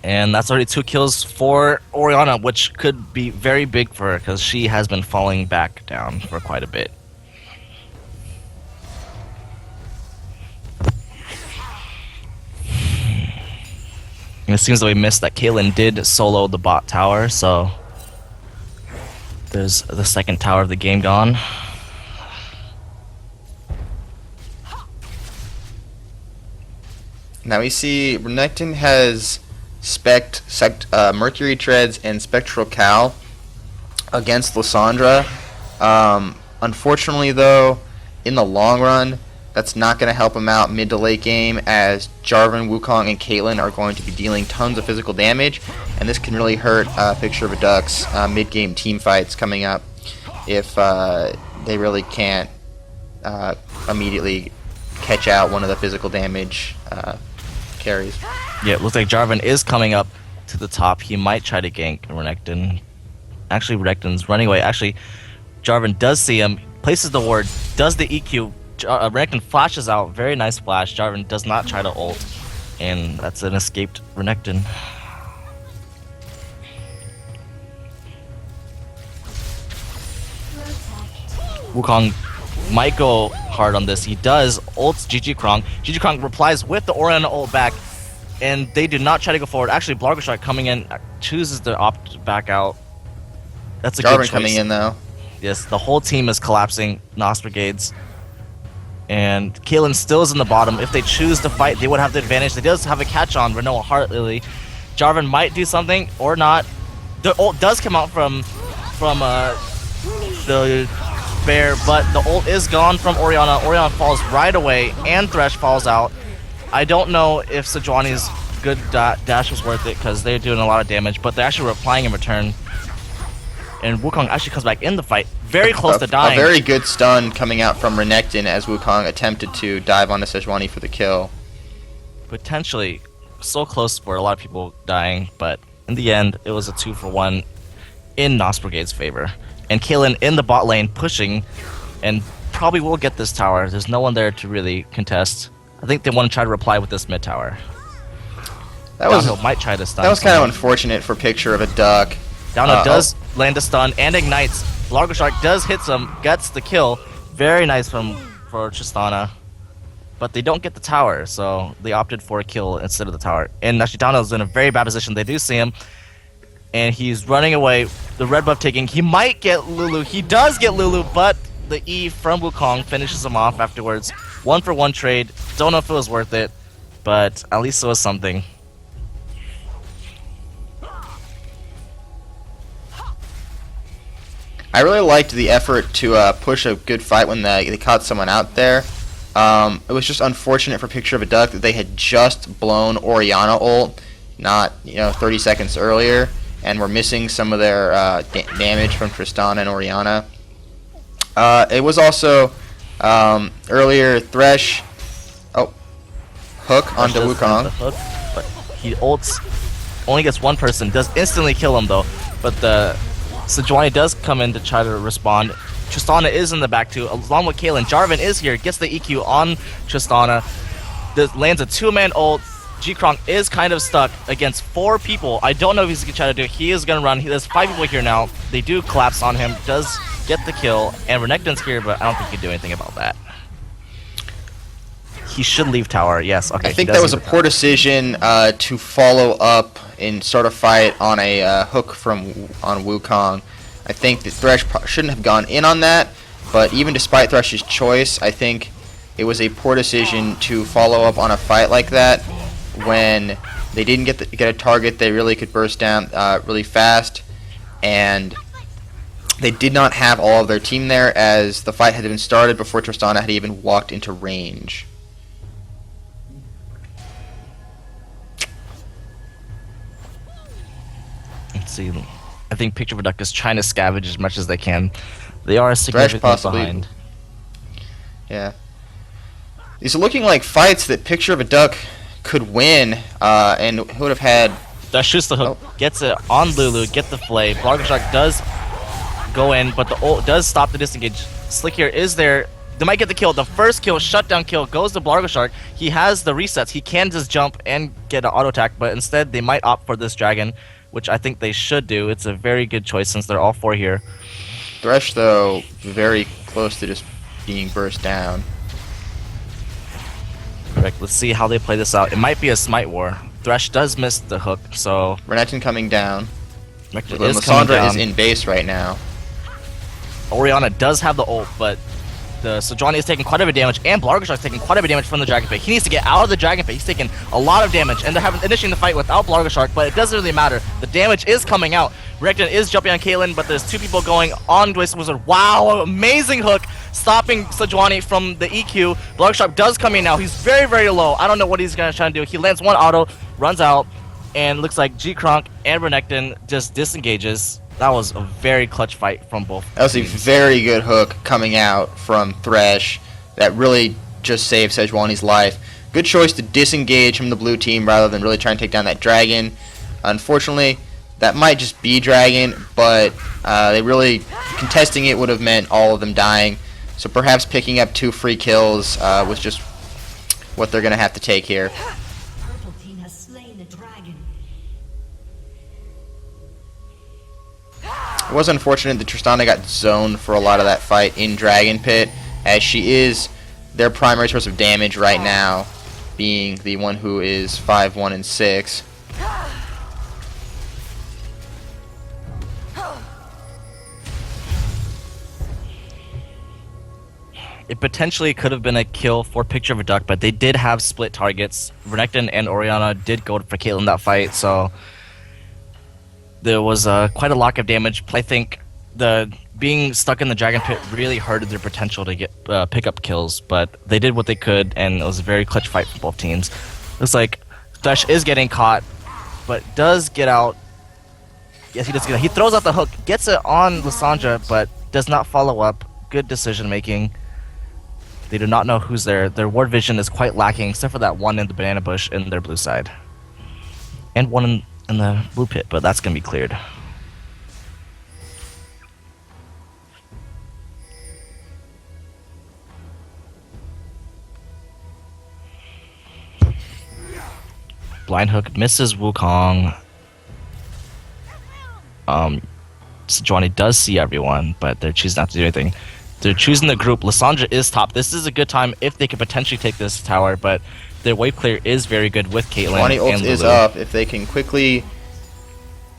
B: And that's already 2 kills for Oriana, which could be very big for her because she has been falling back down for quite a bit. And it seems that we missed that Caitlyn did solo the bot tower, so there's the second tower of the game gone.
A: Now we see Renekton has Mercury Treads and Spectral Cow against Lissandra. Unfortunately, though, in the long run, that's not going to help him out mid to late game, as Jarvan, Wukong, and Caitlyn are going to be dealing tons of physical damage, and this can really hurt Picture of a Duck's mid-game team fights coming up if they really can't immediately catch out one of the physical damage carries.
B: Yeah, it looks like Jarvan is coming up to the top. He might try to gank Renekton. Actually, Renekton's running away. Actually, Jarvan does see him, places the ward, does the EQ. Renekton flashes out. Very nice flash. Jarvan does not try to ult. And that's an escaped Renekton. Wukong might go hard on this. He does ults GG Krong. GG Krong replies with the Oriana ult back, and they do not try to go forward. Actually, Blargoshot coming in chooses to opt back out. That's a good choice.
A: Jarvan coming in though.
B: Yes, the whole team is collapsing. NoS Brigades. And Caitlyn still is in the bottom. If they choose to fight, they would have the advantage. They does have a catch on Renoa Heart Lily. Jarvan might do something or not. The ult does come out from the bear, but the ult is gone from Oriana. Oriana falls right away, and Thresh falls out. I don't know if Sejuani's good dash was worth it, because they're doing a lot of damage, but they're actually replying in return. And Wukong actually comes back in the fight, very close to dying.
A: A very good stun coming out from Renekton as Wukong attempted to dive onto Sejuani for the kill.
B: Potentially so close for a lot of people dying, but in the end, it was a 2-for-1 in NoS Brigade's favor. And Caitlyn in the bot lane pushing, and probably will get this tower. There's no one there to really contest. I think they want to try to reply with this mid tower. Downhill might try to stun.
A: That was kind of unfortunate for Picture of a Duck.
B: Downhill does land a stun and ignites. Blargoshot does hit some, gets the kill. Very nice for Tristana. But they don't get the tower, so they opted for a kill instead of the tower. And actually Downhill's in a very bad position. They do see him, and he's running away. The red buff taking. He might get Lulu. He does get Lulu, but the E from Wukong finishes him off afterwards. 1-for-1 trade. Don't know if it was worth it, but at least it was something.
A: I really liked the effort to push a good fight when they caught someone out there. It was just unfortunate for Picture of a Duck that they had just blown Oriana ult, not 30 seconds earlier, and were missing some of their damage from Tristana and Oriana. It was also earlier Thresh hook onto Wukong.
B: Hook, but he ults, only gets one person, does instantly kill him though. But the Sejuani does come in to try to respond. Tristana is in the back too, along with Caitlyn. Jarvan is here, gets the EQ on Tristana. Lands a 2-man ult. G-Kronk is kind of stuck against 4 people. I don't know if he's going to try to do it. He is going to run. There's 5 people here now. They do collapse on him. Does get the kill. And Renekton's here, but I don't think he can do anything about that. He should leave tower. Yes, okay.
A: I think that was a poor decision to follow up and start a fight on a hook on Wukong. I think that Thresh shouldn't have gone in on that, but even despite Thresh's choice, I think it was a poor decision to follow up on a fight like that when they didn't get a target they really could burst down really fast, and they did not have all of their team there as the fight had been started before Tristana had even walked into range.
B: Let's see. I think Picture of a Duck is trying to scavenge as much as they can. They are significantly behind.
A: Yeah. These are looking like fights that Picture of a Duck could win, and would have had...
B: That shoots the hook, gets it on Lulu, get the flay. Blargo Shark does go in, but the ult does stop the disengage. Slick here is there. They might get the kill. The first kill, shutdown kill, goes to Blargo Shark. He has the resets. He can just jump and get an auto attack, but instead they might opt for this dragon, which I think they should do. It's a very good choice since they're all 4 here.
A: Thresh, though, very close to just being burst down.
B: Correct. Let's see how they play this out. It might be a smite war. Thresh does miss the hook, so...
A: Renekton coming down.
B: Lissandra
A: is in base right now.
B: Orianna does have the ult, but the Sejuani is taking quite a bit of damage, and Blargo Shark is taking quite a bit of damage from the Dragon Pit. He needs to get out of the Dragon Pit. He's taking a lot of damage, and they're initiating the fight without Blargo Shark, but it doesn't really matter. The damage is coming out. Renekton is jumping on Caitlyn, but there's 2 people going on Dwayne Wizard. Wow, amazing hook, stopping Sejuani from the EQ. Blargo Shark does come in now. He's very, very low. I don't know what he's going to try to do. He lands 1 auto, runs out, and looks like G-Kronk and Renekton just disengages. That was a very clutch fight from both
A: That was
B: teams.
A: a very good hook coming out from Thresh that really just saved Sejuani's life. Good choice to disengage from the blue team rather than really trying to take down that dragon. Unfortunately, that might just be dragon, but they really contesting it would have meant all of them dying. So perhaps picking up 2 free kills was just what they're going to have to take here.
C: Purple team has slain the dragon.
A: It was unfortunate that Tristana got zoned for a lot of that fight in Dragon Pit, as she is their primary source of damage right now, being the one who is 5-1 and 6.
B: It potentially could have been a kill for Picture of a Duck, but they did have split targets. Renekton and Orianna did go for Caitlyn that fight, so there was quite a lack of damage. I think the being stuck in the Dragon Pit really hurted their potential to get pick up kills, but they did what they could, and it was a very clutch fight for both teams. Looks like Thresh is getting caught, but does get out. Yes, he does get out. He throws out the hook, gets it on Lissandra, but does not follow up. Good decision making. They do not know who's there. Their ward vision is quite lacking, except for that one in the banana bush in their blue side. And one in the blue pit, but that's going to be cleared. Blind hook misses Wukong. Sejuani does see everyone, but they're choosing not to do anything. They're choosing the group. Lissandra is top. This is a good time if they could potentially take this tower, but their wave clear is very good with Caitlyn and
A: Sejuani ult
B: Lulu.
A: is up. If they can quickly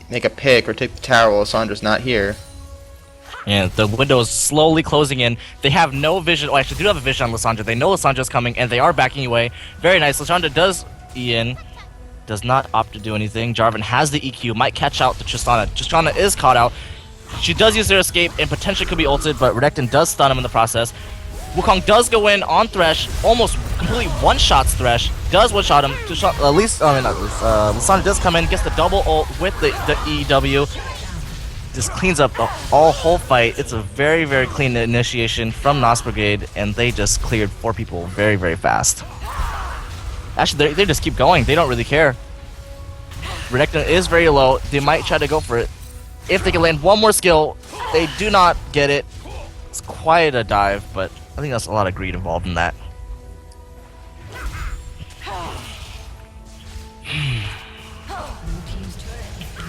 A: make a pick or take the tower while Lissandra's not here.
B: And the window is slowly closing in. They have no vision. Oh, actually, they do have a vision on Lissandra. They know Lissandra's coming, and they are backing away. Very nice. Lissandra does Ian. Does not opt to do anything. Jarvan has the EQ. Might catch out to Tristana. Tristana is caught out. She does use their escape and potentially could be ulted, but Renekton does stun him in the process. Wukong does go in on Thresh, almost completely one-shots Thresh, does one-shot him. Lissandra does come in, gets the double ult with the EW. Just cleans up the whole fight. It's a very, very clean initiation from NoS Brigade, and they just cleared 4 people very, very fast. Actually, they just keep going. They don't really care. Renekton is very low. They might try to go for it. If they can land one more skill, they do not get it. It's quite a dive, but I think that's a lot of greed involved in that.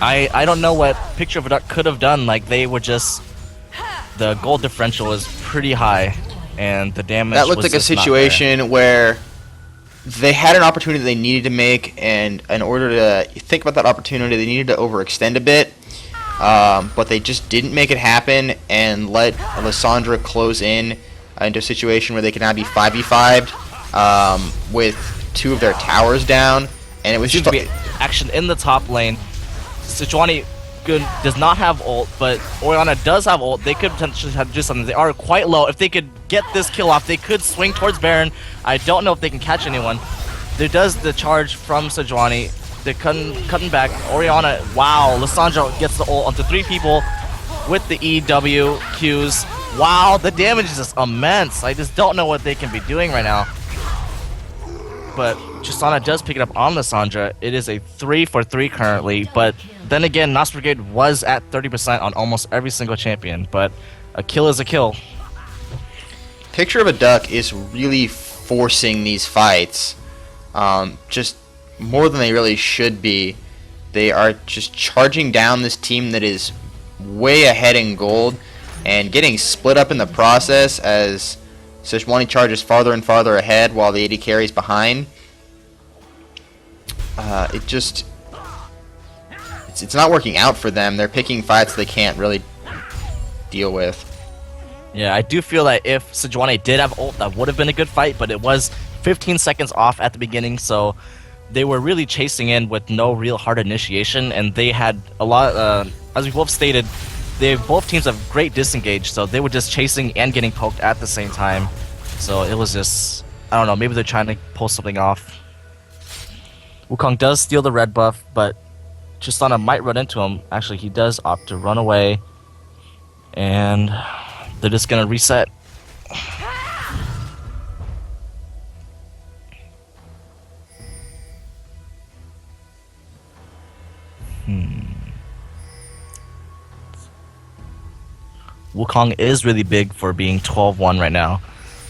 B: I don't know what Picture of a Duck could have done. Like, they were just... The gold differential was pretty high, and the damage
A: That looked
B: was
A: like a
B: just not there.
A: situation where they had an opportunity they needed to make, and in order to think about that opportunity, they needed to overextend a bit. But they just didn't make it happen and let Lissandra close in into a situation where they could now be 5v5'd with 2 of their towers down, and it was
B: Seems
A: just
B: to be action in the top lane. Sejuani does not have ult, but Orianna does have ult. They could potentially have to do something. They are quite low. If they could get this kill off, they could swing towards Baron. I don't know if they can catch anyone. There does the charge from Sejuani. They're cutting back. Orianna, wow, Lissandra gets the ult onto 3 people with the EW Qs. Wow, the damage is just immense. I just don't know what they can be doing right now. But Tristana does pick it up on Lissandra. It is a 3-for-3 currently, but then again, NoS Brigade was at 30% on almost every single champion, but a kill is a kill.
A: Picture of a Duck is really forcing these fights, just more than they really should be. They are just charging down this team that is way ahead in gold and getting split up in the process as Sejuani charges farther and farther ahead while the AD carries behind. It's not working out for them. They're picking fights they can't really deal with.
B: Yeah, I do feel that if Sejuani did have ult, that would have been a good fight, but it was 15 seconds off at the beginning, so they were really chasing in with no real hard initiation, and they had a lot, as we both stated, both teams have great disengage, so they were just chasing and getting poked at the same time. So it was just, I don't know, maybe they're trying to pull something off. Wukong does steal the red buff, but Tristana might run into him. Actually, he does opt to run away, and they're just gonna reset. Wukong is really big for being 12-1 right now.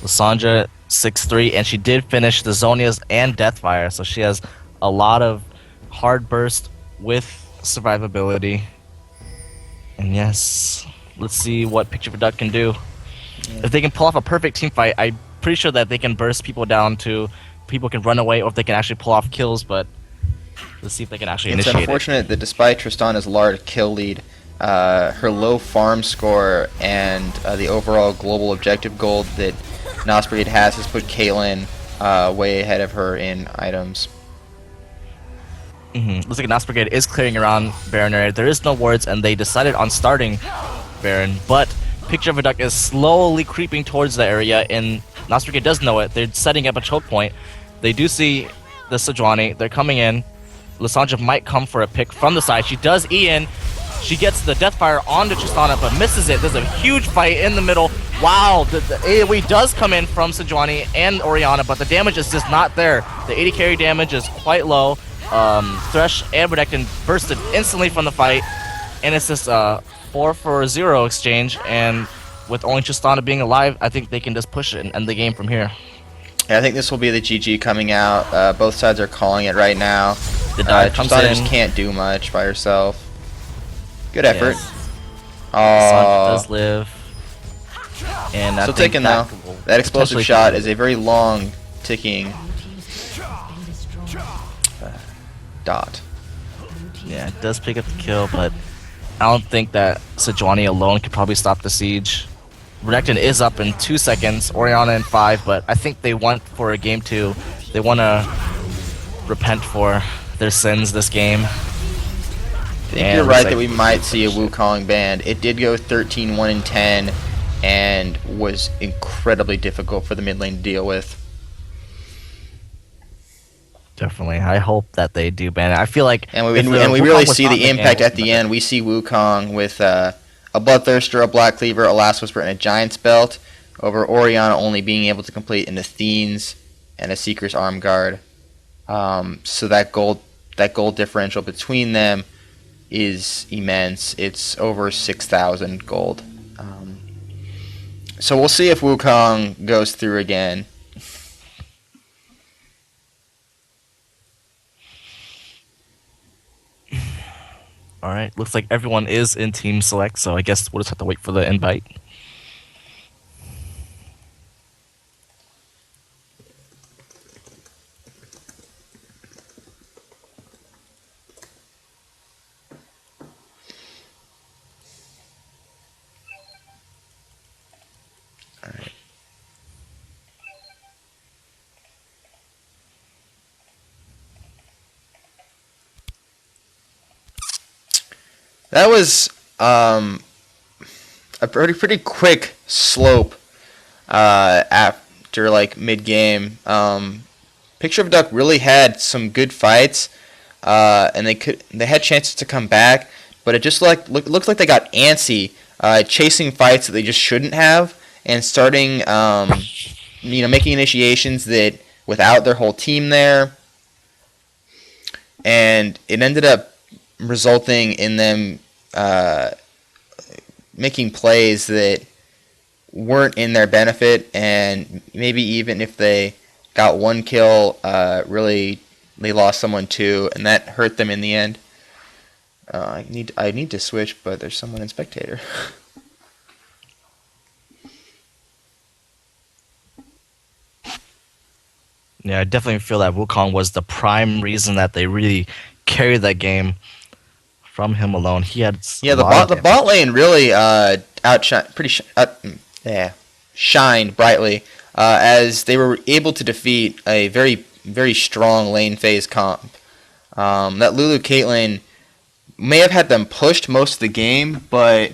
B: Lissandra 6-3, and she did finish the Zonias and Deathfire, so she has a lot of hard burst with survivability. And yes, let's see what Picture of a Duck can do. If they can pull off a perfect team fight, I'm pretty sure that they can burst people down to people can run away, or if they can actually pull off kills, but let's see if they can actually
A: It's
B: initiate
A: unfortunate that despite Tristana's large kill lead, her low farm score and the overall global objective gold that NoS Brigade has put Caitlyn way ahead of her in items.
B: Looks like NoS Brigade is clearing around Baron area. There is no wards, and they decided on starting Baron, but Picture of a Duck is slowly creeping towards the area, and NoS Brigade does know it. They're setting up a choke point. They do see the Sejuani. They're coming in. Lissandra might come for a pick from the side. She does E in. She gets the Deathfire onto Tristana, but misses it. There's a huge fight in the middle. Wow, the AoE does come in from Sejuani and Orianna, but the damage is just not there. The 80 carry damage is quite low. Thresh and Redectin bursted instantly from the fight, and it's just a 4-for-0 exchange, and with only Tristana being alive, I think they can just push it and end the game from here.
A: Yeah, I think this will be the GG coming out. Both sides are calling it right now.
B: The dive comes in.
A: Tristana just can't do much by herself. Good effort.
B: Yes. Lissandra does live. And I
A: Still
B: think
A: taking
B: that
A: though.
B: will
A: That explosive
B: potentially
A: shot
B: kill.
A: is a very long ticking dot.
B: Yeah, it does pick up the kill, but I don't think that Sejuani alone could probably stop the siege. Redectin is up in 2 seconds, Orianna in 5, but I think they want for a game 2. They want to repent for their sins this game.
A: I think you're right that we might see a Wukong ban. It did go 13-1-10 and was incredibly difficult for the mid lane to deal with.
B: Definitely. I hope that they do ban it. I feel like...
A: And we really see the impact at the end. We see Wukong with a Bloodthirster, a Black Cleaver, a Last Whisper, and a Giant's Belt, over Orianna only being able to complete an Athene's and a Seeker's Arm Guard. So that gold differential between them is immense. It's over 6,000 gold. So we'll see if Wukong goes through again.
B: Alright, looks like everyone is in Team Select, so I guess we'll just have to wait for the invite.
A: That was a pretty quick slope after like mid game. Picture of Duck really had some good fights, and they had chances to come back, but it just looks like they got antsy, chasing fights that they just shouldn't have, and starting making initiations that without their whole team there, and it ended up resulting in them making plays that weren't in their benefit, and maybe even if they got one kill, really they lost someone too, and that hurt them in the end. I need to switch, but there's someone in spectator.
B: Yeah, I definitely feel that Wukong was the prime reason that they really carried that game from him alone. He had
A: the bot lane really shined brightly as they were able to defeat a very strong lane phase comp. That Lulu Caitlyn may have had them pushed most of the game, but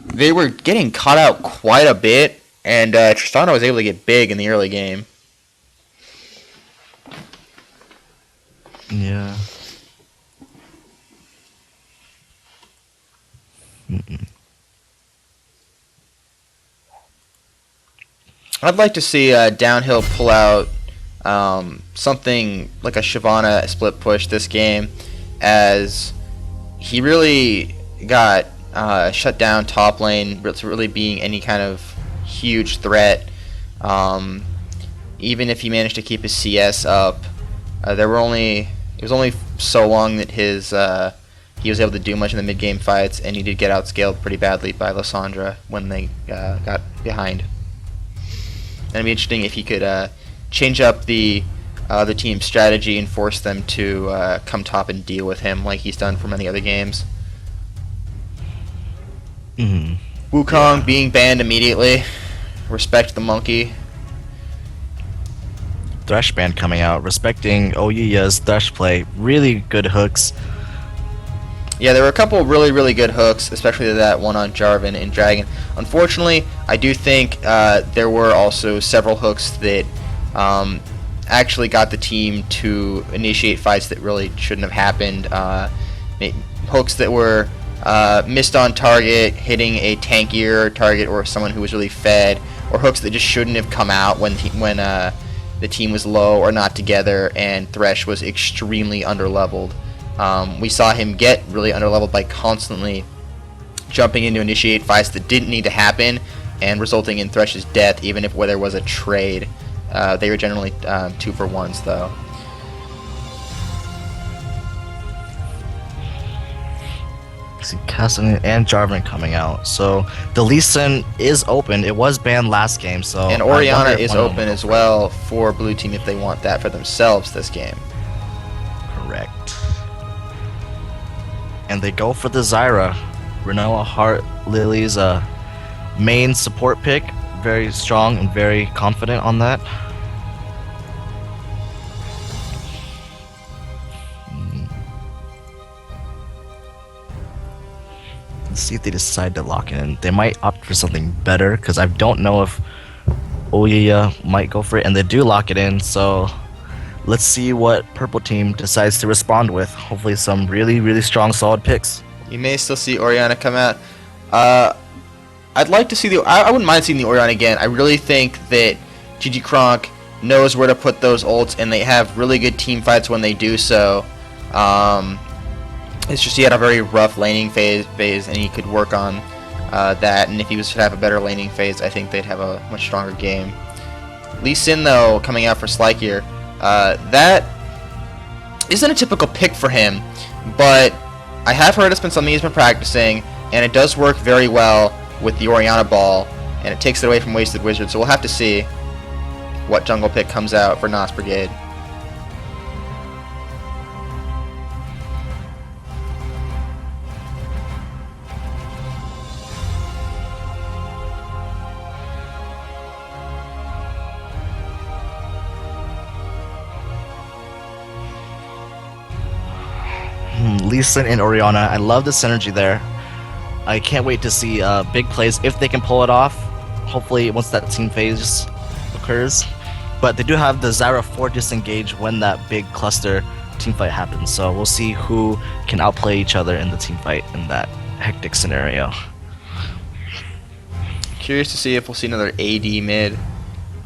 A: they were getting caught out quite a bit, and Tristana was able to get big in the early game.
B: Yeah.
A: I'd like to see Downhill pull out something like a Shyvana split push this game, as he really got shut down top lane to really being any kind of huge threat. Even if he managed to keep his CS up, it was only so long that he was able to do much in the mid game fights, and he did get outscaled pretty badly by Lysandra when they got behind. And it'd be interesting if he could change up the team's strategy and force them to come top and deal with him like he's done for many other games. Wukong being banned immediately. Respect the monkey.
B: Thresh ban coming out, respecting Ouyia's Thresh play. Really good hooks.
A: Yeah, there were a couple really good hooks, especially that one on Jarvan and Dragon. Unfortunately, I do think there were also several hooks that actually got the team to initiate fights that really shouldn't have happened. Hooks that were missed on target, hitting a tankier target or someone who was really fed, or hooks that just shouldn't have come out when the team was low or not together and Thresh was extremely underleveled. We saw him get really underleveled by constantly jumping in to initiate fights that didn't need to happen and resulting in Thresh's death, even if there was a trade. They were generally 2-for-1s though.
B: See Cassidy and Jarvan coming out. So the Lee Sin is open. It was banned last game, so
A: and Orianna is open as well for blue team if they want that for themselves this game.
B: Correct. And they go for the Zyra. Renoa Hart Lily's main support pick. Very strong and very confident on that. Let's see if they decide to lock in. They might opt for something better, because I don't know if Ouya might go for it, and they do lock it in, so let's see what purple team decides to respond with. Hopefully some really strong solid picks.
A: You may still see Orianna come out. I'd like to see I wouldn't mind seeing the Orianna again. I really think that GG Kronk knows where to put those ults, and they have really good team fights when they do so. It's just he had a very rough laning phase, and he could work on that. And if he was to have a better laning phase, I think they'd have a much stronger game. Lee Sin, though, coming out for Slykier, that isn't a typical pick for him, but I have heard it's been something he's been practicing, and it does work very well with the Orianna ball, and it takes it away from Wasted Wizard, so we'll have to see what jungle pick comes out for NoS Brigade.
B: Lee Sin and Orianna, I love the synergy there. I can't wait to see big plays if they can pull it off. Hopefully, once that team phase occurs. But they do have the Zyra 4 disengage when that big cluster team fight happens. So we'll see who can outplay each other in the team fight in that hectic scenario.
A: Curious to see if we'll see another AD mid,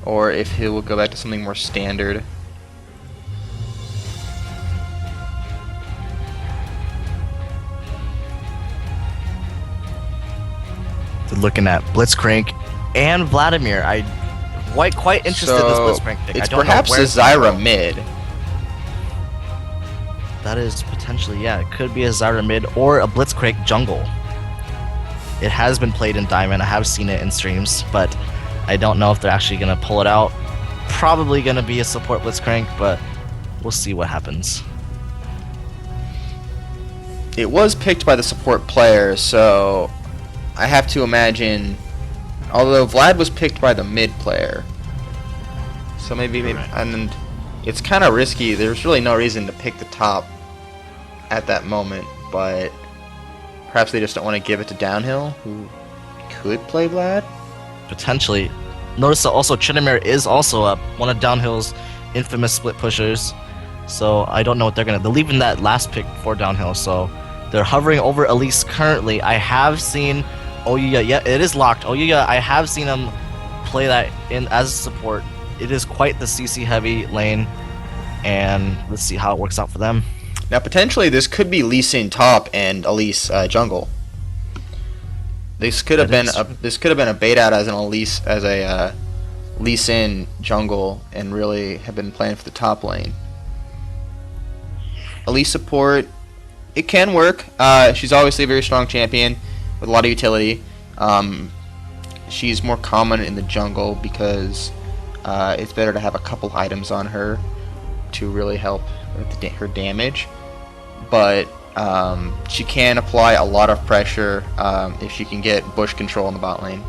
A: or if he will go back to something more standard.
B: Looking at Blitzcrank and Vladimir. I'm quite interested in this Blitzcrank pick.
A: It's
B: I don't
A: perhaps
B: know
A: a Zyra mid.
B: That is potentially, yeah, it could be a Zyra mid or a Blitzcrank jungle. It has been played in Diamond. I have seen it in streams, but I don't know if they're actually going to pull it out. Probably going to be a support Blitzcrank, but we'll see what happens.
A: It was picked by the support player, so I have to imagine, although Vlad was picked by the mid player, so maybe and it's kind of risky. There's really no reason to pick the top at that moment, but perhaps they just don't want to give it to Downhill, who could play Vlad.
B: Potentially. Notice that also Tryndamere is also one of Downhill's infamous split pushers, so I don't know what they're leaving that last pick for Downhill, so they're hovering over Elise currently. I have seen Ouya, yeah, it is locked. Ouya, I have seen him play that in as a support. It is quite the CC heavy lane, and let's see how it works out for them.
A: Now potentially this could be Lee Sin top and Elise jungle. This could have been a bait out as an Elise Lee Sin jungle and really have been playing for the top lane. Elise support, it can work. She's obviously a very strong champion with a lot of utility. She's more common in the jungle because it's better to have a couple items on her to really help with her damage. But she can apply a lot of pressure if she can get bush control in the bot lane.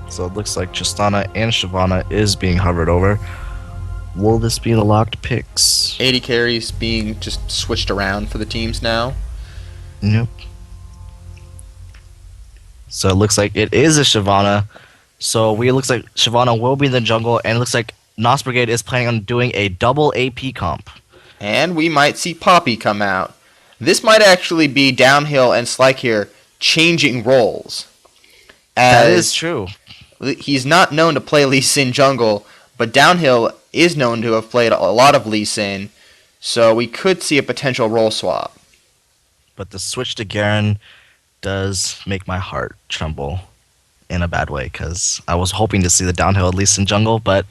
B: So it looks like Tristana and Shyvana is being hovered over. Will this be the locked picks?
A: 80 carries being just switched around for the teams now.
B: Nope. So it looks like it is a Shyvana. So it looks like Shyvana will be in the jungle, and it looks like NoS Brigade is planning on doing a double AP comp.
A: And we might see Poppy come out. This might actually be Downhill and Slyke here changing roles.
B: That is true.
A: He's not known to play Lee Sin jungle, but Downhill is known to have played a lot of Lee Sin, so we could see a potential role swap.
B: But the switch to Garen does make my heart tremble in a bad way, because I was hoping to see the Downhill at least in jungle, but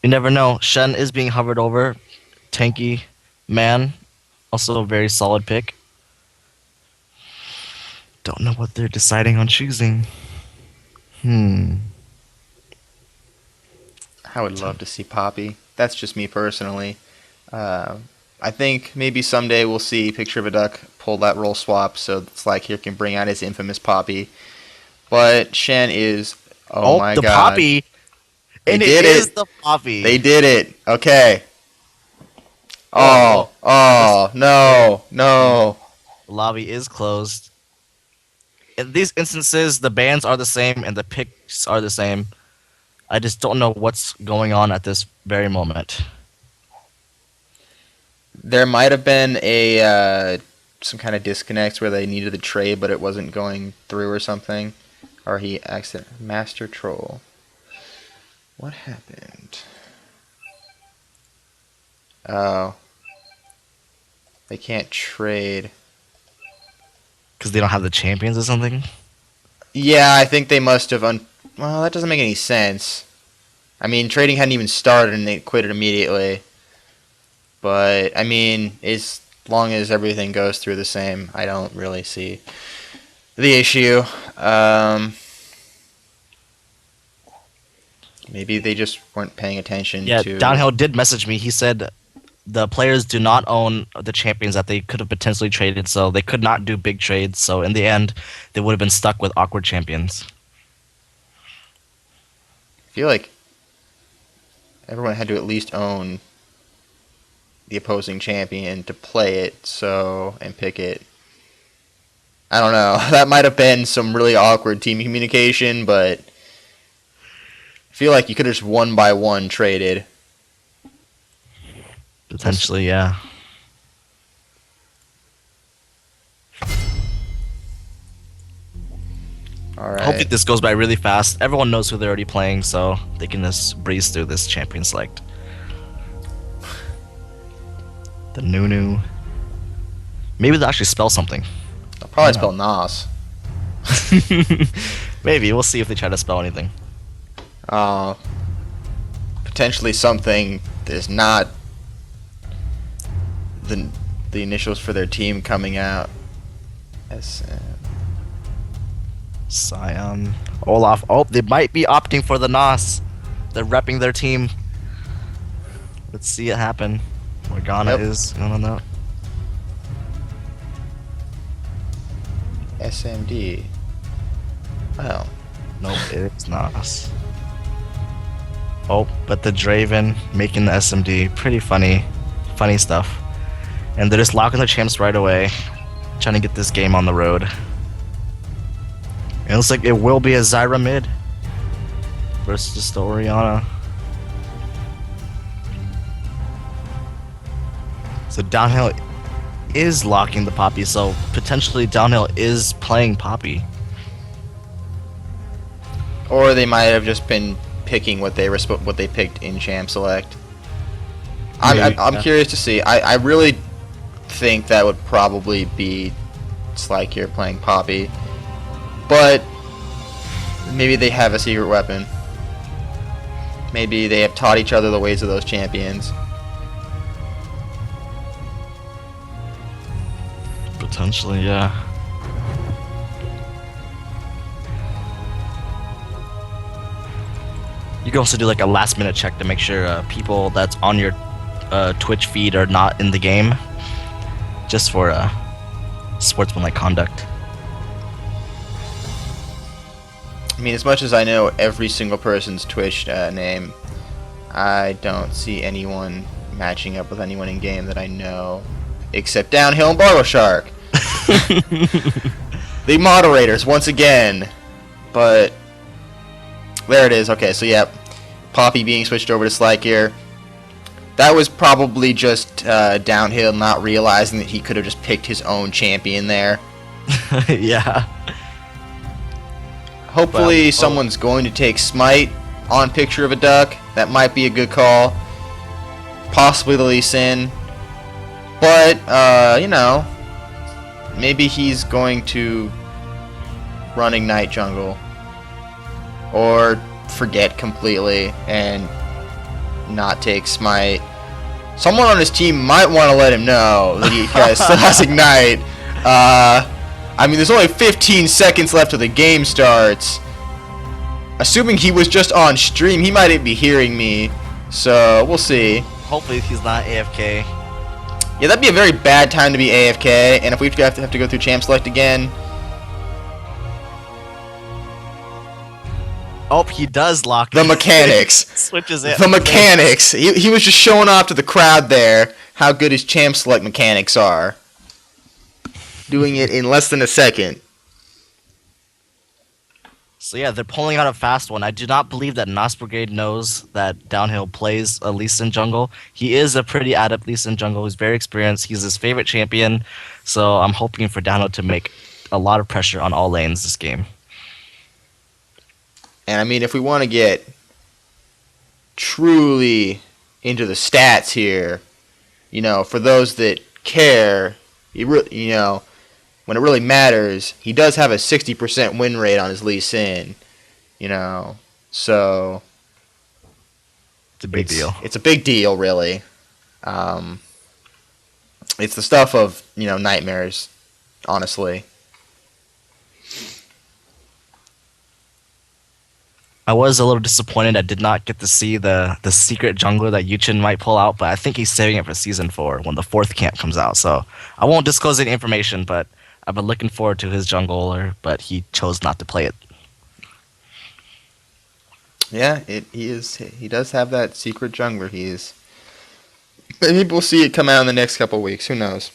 B: you never know. Shen is being hovered over. Tanky man, also a very solid pick. Don't know what they're deciding on choosing.
A: I would love to see Poppy. That's just me personally. I think maybe someday we'll see Picture of a Duck pull that role swap so it's like here can bring out his infamous Poppy. But Shen is, oh my
B: the
A: god.
B: Poppy. And it is the Poppy.
A: They did it. Okay. No.
B: The lobby is closed. In these instances, the bans are the same and the picks are the same. I just don't know what's going on at this very moment.
A: There might have been some kind of disconnect where they needed the trade, but it wasn't going through or something. Or he accidentally master troll. What happened? Oh. They can't trade.
B: Because they don't have the champions or something?
A: Yeah, I think they must have well, that doesn't make any sense. I mean, trading hadn't even started and they quit it immediately. But, I mean, long as everything goes through the same, I don't really see the issue. Maybe they just weren't paying attention
B: Yeah,
A: to.
B: Downhill did message me. He said the players do not own the champions that they could have potentially traded, so they could not do big trades. So in the end, they would have been stuck with awkward champions.
A: I feel like everyone had to at least own the opposing champion to play it, and pick it. I don't know. That might have been some really awkward team communication, but I feel like you could have just one by one traded.
B: Potentially, yeah.
A: All right.
B: Hopefully this goes by really fast. Everyone knows who they're already playing, so they can just breeze through this champion select. The Nunu. Maybe they'll actually spell something.
A: I'll probably spell NoS.
B: Maybe. We'll see if they try to spell anything.
A: Potentially something that is not the initials for their team coming out. SM.
B: Scion. Olaf. Oh, they might be opting for the NoS. They're repping their team. Let's see it happen. Morgana
A: Yep.
B: is. No.
A: SMD. Well,
B: Nope, it's NoS. Oh, but the Draven making the SMD. Pretty funny. Funny stuff. And they're just locking their champs right away. Trying to get this game on the road. It looks like it will be a Zyra mid versus the Oriana. So Downhill is locking the Poppy, so potentially Downhill is playing Poppy.
A: or they might have just been picking what they picked in Champ Select.
B: Maybe,
A: I'm
B: yeah.
A: curious to see. I really think that would probably be Slykier playing Poppy, but maybe they have a secret weapon. Maybe they have taught each other the ways of those champions.
B: Potentially, yeah. You can also do like a last minute check to make sure people that's on your Twitch feed are not in the game, just for sportsmanlike conduct.
A: I mean, as much as I know every single person's Twitch name, I don't see anyone matching up with anyone in game that I know, except Downhill and Bartle Shark. The moderators once again, but there it is. Okay, so yeah, Poppy being switched over to Slykier. That was probably just Downhill not realizing that he could have just picked his own champion there.
B: Yeah.
A: Hopefully
B: Well,
A: someone's going to take Smite on Picture of a Duck. That might be a good call. Possibly the Lee Sin. But, you know, maybe he's going to run Ignite Jungle. Or forget completely and not take Smite. Someone on his team might want to let him know that he still has Ignite. I mean, there's only 15 seconds left till the game starts. Assuming he was just on stream, he might be hearing me. So, we'll see.
B: Hopefully he's not AFK.
A: Yeah, that'd be a very bad time to be AFK. And if we have to go through Champ Select again...
B: Oh, he does lock
A: The
B: it.
A: mechanics.
B: Switches it.
A: The mechanics. He was just showing off to the crowd there how good his Champ Select mechanics are. Doing it in less than a second.
B: So yeah, they're pulling out a fast one. I do not believe that NoS Brigade knows that Downhill plays a Lee Sin jungle. He is a pretty adept Lee Sin jungle. He's very experienced. He's his favorite champion. So I'm hoping for Downhill to make a lot of pressure on all lanes this game.
A: And I mean, if we want to get truly into the stats here, you know, for those that care, you know, when it really matters, he does have a 60% win rate on his Lee Sin, you know, so
B: It's a big deal.
A: It's a big deal, really. It's the stuff of, nightmares, honestly.
B: I was a little disappointed I did not get to see the secret jungler that Yuchin might pull out, but I think he's saving it for season 4 when the 4th camp comes out. So I won't disclose any information, but I've been looking forward to his jungler, but he chose not to play it.
A: Yeah, he does have that secret jungler. Maybe we'll see it come out in the next couple weeks. Who knows?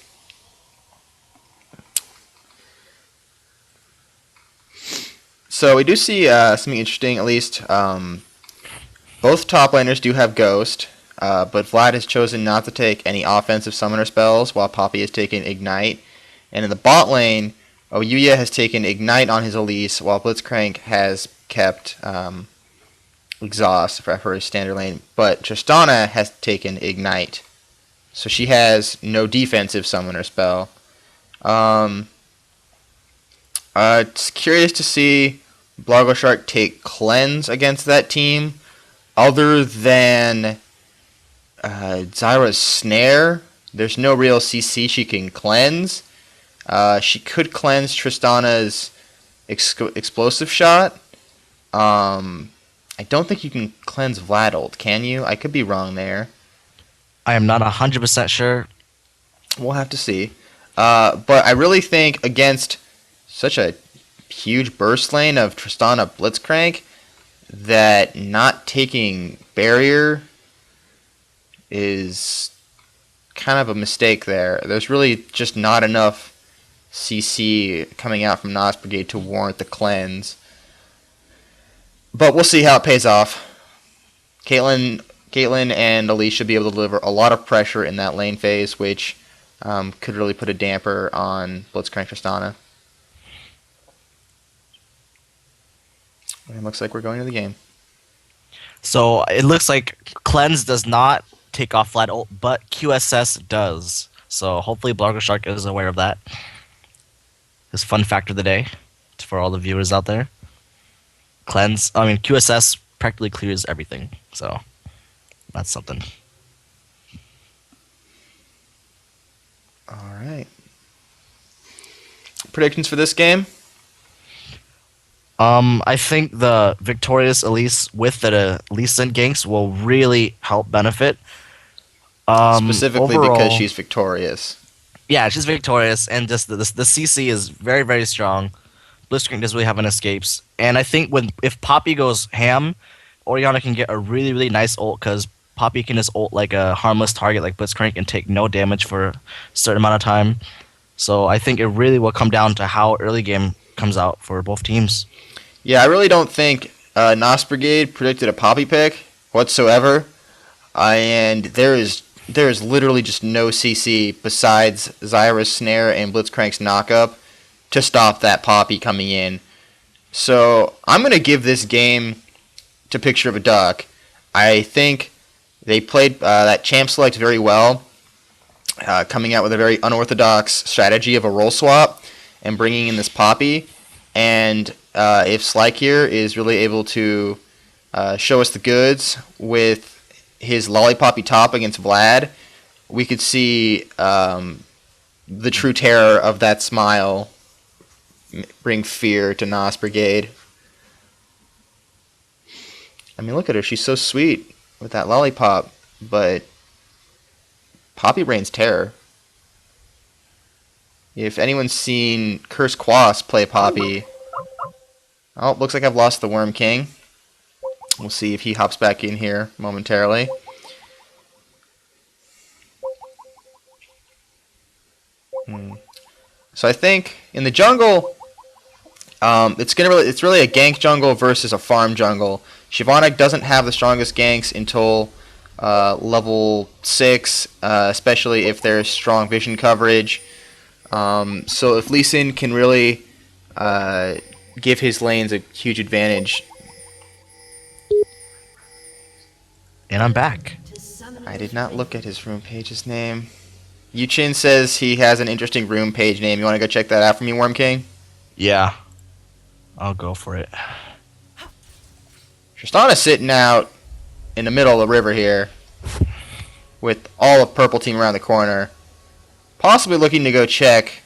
A: So we do see something interesting, at least. Both top laners do have Ghost, but Vlad has chosen not to take any offensive summoner spells, while Poppy has taken Ignite. And in the bot lane, Ouya has taken Ignite on his Elise, while Blitzcrank has kept Exhaust for his standard lane. But Tristana has taken Ignite, so she has no defensive summoner spell. It's curious to see Blogoshark take Cleanse against that team. Other than Zyra's Snare, there's no real CC she can cleanse. She could cleanse Tristana's explosive shot. I don't think you can cleanse Vlad ult, can you? I could be wrong there.
B: I am not 100% sure.
A: We'll have to see. But I really think against such a huge burst lane of Tristana Blitzcrank that not taking barrier is kind of a mistake there. There's really just not enough CC coming out from NoS Brigade to warrant the cleanse. But we'll see how it pays off. Caitlyn and Elise should be able to deliver a lot of pressure in that lane phase, which could really put a damper on Blitzcrank Tristana. And it looks like we're going to the game.
B: So it looks like Cleanse does not take off Vlad ult, but QSS does. So hopefully Blogoshark is aware of that. This fun fact of the day for all the viewers out there. QSS practically clears everything. So that's something.
A: All right. Predictions for this game?
B: I think the victorious Elise with the Lee Sin ganks will really help benefit.
A: Specifically
B: overall,
A: because she's victorious.
B: Yeah, she's victorious, and just the CC is very, very strong. Blitzcrank doesn't really have any escapes, and I think if Poppy goes ham, Orianna can get a really, really nice ult because Poppy can just ult like a harmless target like Blitzcrank and take no damage for a certain amount of time. So I think it really will come down to how early game comes out for both teams.
A: Yeah, I really don't think NoS Brigade predicted a Poppy pick whatsoever, and there is literally just no CC besides Zyra's Snare and Blitzcrank's knockup to stop that Poppy coming in. So I'm going to give this game to Picture of a Duck. I think they played that champ select very well, coming out with a very unorthodox strategy of a role swap and bringing in this Poppy. And if Slykier is really able to show us the goods with his Lollipoppy top against Vlad, we could see the true terror of that smile bring fear to NoS Brigade. I mean, look at her. She's so sweet with that lollipop, but Poppy reigns terror. If anyone's seen Curse Quas play Poppy... Oh, looks like I've lost the Worm King. We'll see if he hops back in here momentarily. So I think in the jungle, it's really a gank jungle versus a farm jungle. Shyvana doesn't have the strongest ganks until level 6, especially if there's strong vision coverage. So if Lee Sin can really give his lanes a huge advantage.
B: And I'm back.
A: I did not look at his room page's name. Yuchin says he has an interesting room page name. You want to go check that out for me, Worm King?
B: Yeah. I'll go for it.
A: Tristana's sitting out in the middle of the river here with all of purple team around the corner. possibly looking to go check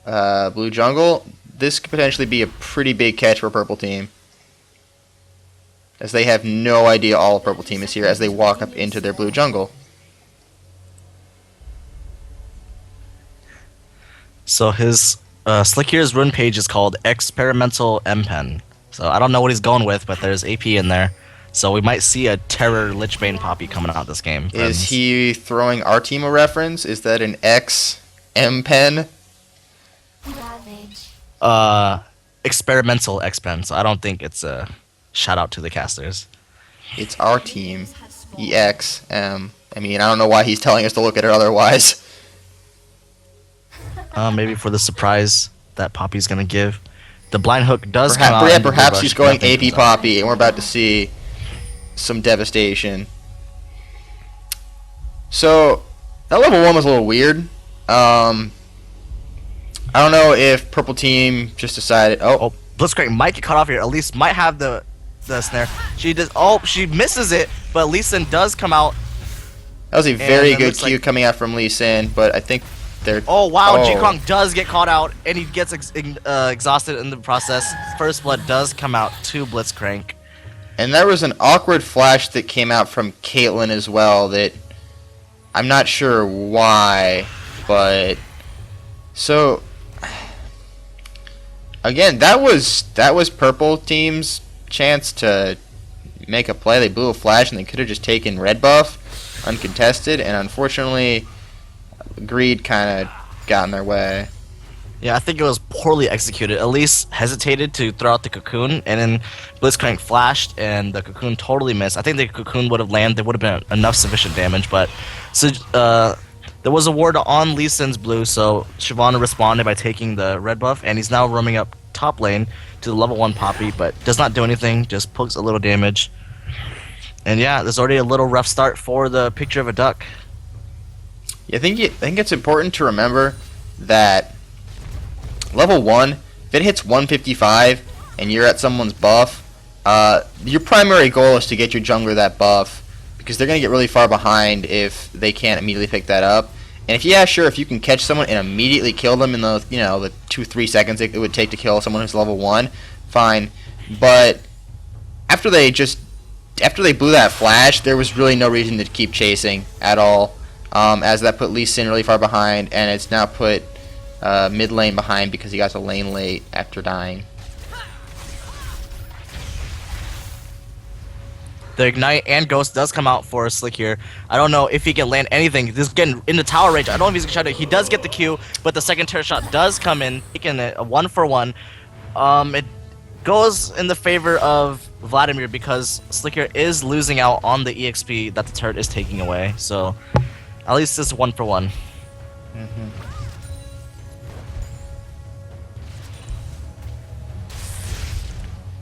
A: blue jungle. This could potentially be a pretty big catch for purple team, as they have no idea all of purple team is here as they walk up into their blue jungle.
B: So his Slickier's rune page is called Experimental M-Pen. So I don't know what he's going with, but there's AP in there. So we might see a Terror Lichbane Poppy coming out this game.
A: Is he throwing our team a reference? Is that an X-M pen?
C: Ravage.
B: Experimental X-Pen, so I don't think it's a shout out to the casters.
A: It's our team. EXM. I mean, I don't know why he's telling us to look at it otherwise.
B: Maybe for the surprise that Poppy's gonna give. The blind hook does come out.
A: Yeah,
B: and
A: perhaps
B: Rush
A: he's going
B: nothing
A: AP
B: comes out.
A: Poppy, and we're about to see some devastation. So, that level 1 was a little weird. I don't know if purple team just decided,
B: Oh, Blitzcrank might get cut off here. Elise might have the snare. She does. Oh, she misses it, but Lee Sin does come out.
A: that was a very
B: it
A: good
B: looks
A: cue
B: like-
A: coming out from Lee Sin, but I think they're...
B: Oh wow, G-Kong does get caught out, and he gets exhausted in the process. First blood does come out to Blitzcrank.
A: And there was an awkward flash that came out from Caitlyn as well that I'm not sure why, but so again, that was purple team's chance to make a play. They blew a flash and they could have just taken red buff uncontested, and unfortunately greed kind of got in their way.
B: Yeah, I think it was poorly executed. Elise hesitated to throw out the cocoon, and then Blitzcrank flashed, and the cocoon totally missed. I think the cocoon would have landed, there would have been enough sufficient damage, but so there was a ward on Lee Sin's blue, so Shyvana responded by taking the red buff, and he's now roaming up top lane to the level 1 Poppy, but does not do anything, just pokes a little damage. And yeah, there's already a little rough start for the picture of a duck.
A: I think it's important to remember that level 1, if it hits 155 and you're at someone's buff, your primary goal is to get your jungler that buff, because they're going to get really far behind if they can't immediately pick that up. And if you can catch someone and immediately kill them in the 2-3 seconds it would take to kill someone who's level 1, fine. But after they blew that flash, there was really no reason to keep chasing at all, as that put Lee Sin really far behind, and it's now put mid lane behind because he got to lane late after dying.
B: The Ignite and Ghost does come out for Slick here. I don't know if he can land anything. This is getting into tower range. I don't know if he's going to try to... He does get the Q, but the second terror shot does come in, taking it a 1-for-1. It goes in the favor of Vladimir because Slicker is losing out on the EXP that the turret is taking away. So at least it's 1-for-1.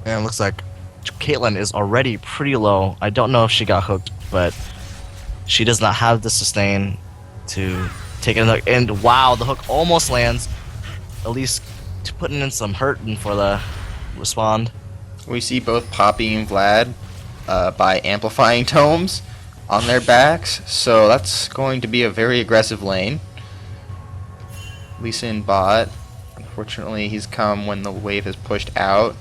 B: And it looks like Caitlyn is already pretty low. I don't know if she got hooked, but she does not have the sustain to take another. And wow, the hook almost lands. At least putting in some hurt for the respond.
A: We see both Poppy and Vlad by amplifying tomes on their backs, so that's going to be a very aggressive lane. Lisa in bot. Unfortunately, he's come when the wave has pushed out.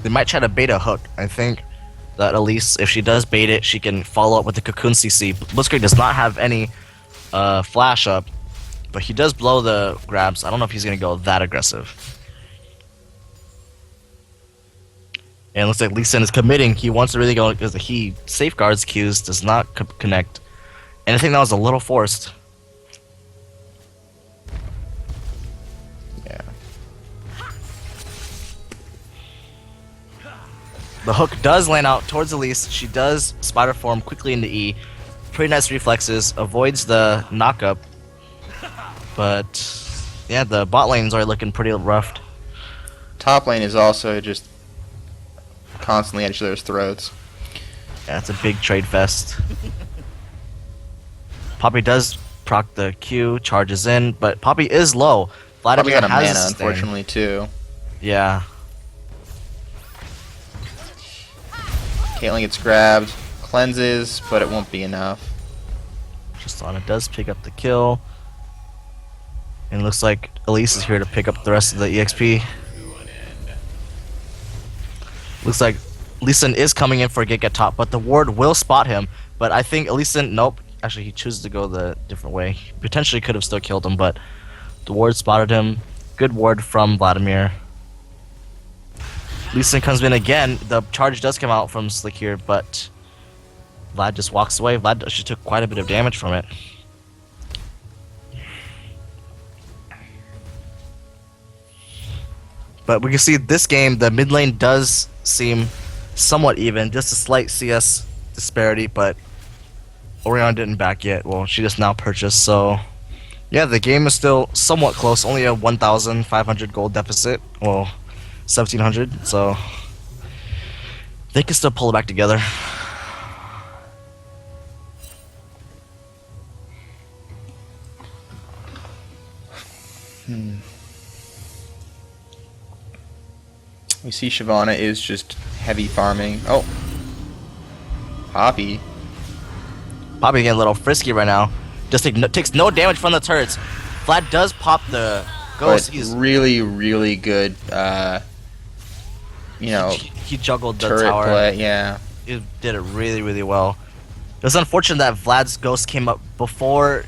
B: They might try to bait a hook. I think that Elise, if she does bait it, she can follow up with the Cocoon CC. Blitzcrank does not have any flash up, but he does blow the grabs. I don't know if he's going to go that aggressive. And it looks like Lee Sin is committing. He wants to really go because he safeguards Qs, does not connect. And I think that was a little forced.
A: Yeah.
B: The hook does land out towards Elise. She does spider form quickly into E. Pretty nice reflexes. Avoids the knockup. But yeah, the bot lane's already looking pretty rough.
A: Top lane is also just constantly at each other's throats.
B: Yeah, it's a big trade fest. Poppy does proc the Q, charges in, but Poppy is low.
A: Probably
B: Vladimir
A: got a
B: has
A: mana,
B: a sustain.
A: unfortunately, too.
B: Yeah.
A: Caitlyn gets grabbed, cleanses, but it won't be enough.
B: Tristana does pick up the kill. And it looks like Elise is here to pick up the rest of the EXP. Looks like Leeson is coming in for a gank at top, but the ward will spot him. But I think Leeson, nope. Actually, he chooses to go the different way. He potentially could have still killed him, but the ward spotted him. Good ward from Vladimir. Leeson comes in again. The charge does come out from Slick here, but Vlad just walks away. Vlad actually took quite a bit of damage from it. But we can see this game, the mid lane does seem somewhat even. Just a slight CS disparity, but Orion didn't back yet. Well, she just now purchased, so yeah, the game is still somewhat close. Only a 1,500 gold deficit. Well, 1,700, so they can still pull it back together.
A: We see Shyvana is just heavy farming. Oh. Poppy.
B: Poppy getting a little frisky right now. Just takes no damage from the turrets. Vlad does pop the ghost.
A: But
B: He's
A: really, really good, you know,
B: he juggled the
A: turret
B: tower.
A: play. Yeah.
B: He did it really, really well. It was unfortunate that Vlad's ghost came up before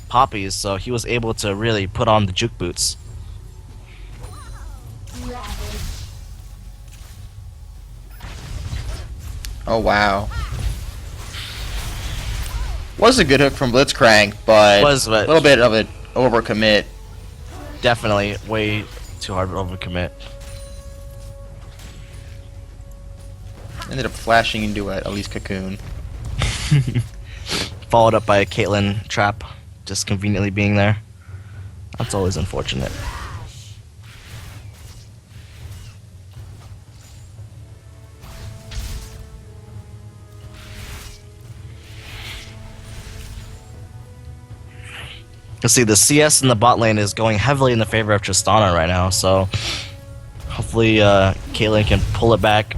B: Poppy's, so he was able to really put on the juke boots.
A: Oh, wow. Was a good hook from Blitzcrank, but
B: Was, but-
A: a little bit of an overcommit.
B: Definitely way too hard to overcommit.
A: Ended up flashing into a Elise Cocoon.
B: Followed up by a Caitlyn trap, just conveniently being there. That's always unfortunate. Let's see, the CS in the bot lane is going heavily in the favor of Tristana right now, so hopefully Caitlyn can pull it back.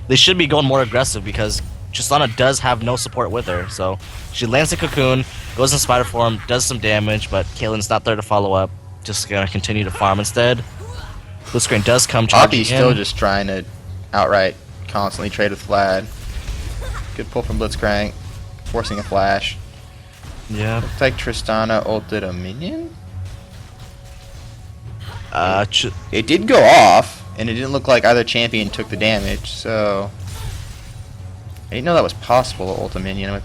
B: They should be going more aggressive because Tristana does have no support with her, so she lands the cocoon, goes in spider form, does some damage, but Caitlyn's not there to follow up. Just gonna continue to farm instead. Blitzcrank does come charging
A: Poppy's
B: in.
A: still just trying to outright constantly trade with Vlad. Good pull from Blitzcrank, forcing a flash.
B: Yeah.
A: Looks like Tristana ulted a minion? It did go off, and it didn't look like either champion took the damage, so I didn't know that was possible to ult a minion with,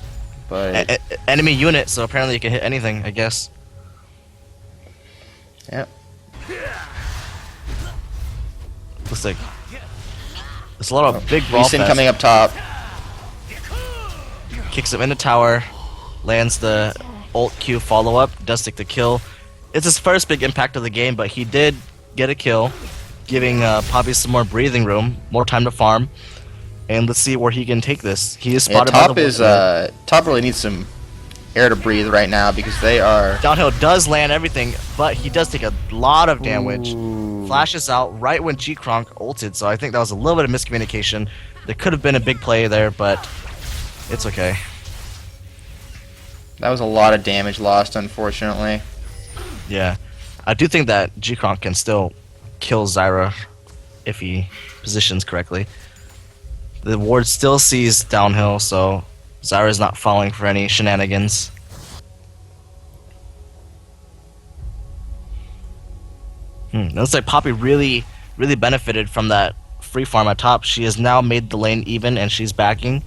A: but
B: Enemy unit, so apparently you can hit anything, I guess.
A: yeah.
B: Looks like there's a lot of big brawl
A: Leeson
B: fest.
A: coming up top.
B: Kicks him in the tower, lands the ult Q follow up, does take the kill. It's his first big impact of the game, but he did get a kill, giving Poppy some more breathing room, more time to farm. And let's see where he can take this. He is
A: Yeah,
B: spotted by
A: top
B: the
A: is
B: ward.
A: top really needs some air to breathe right now because they are
B: Downhill does land everything, but he does take a lot of damage.
A: Ooh.
B: Flashes out right when G-Kronk ulted, so I think that was a little bit of miscommunication. There could have been a big play there, but it's okay.
A: That was a lot of damage lost, unfortunately.
B: Yeah. I do think that G-Kronk can still kill Zyra if he positions correctly. The ward still sees downhill, so Zyra's not falling for any shenanigans. Looks like Poppy really benefited from that free farm at top. She has now made the lane even, and she's backing.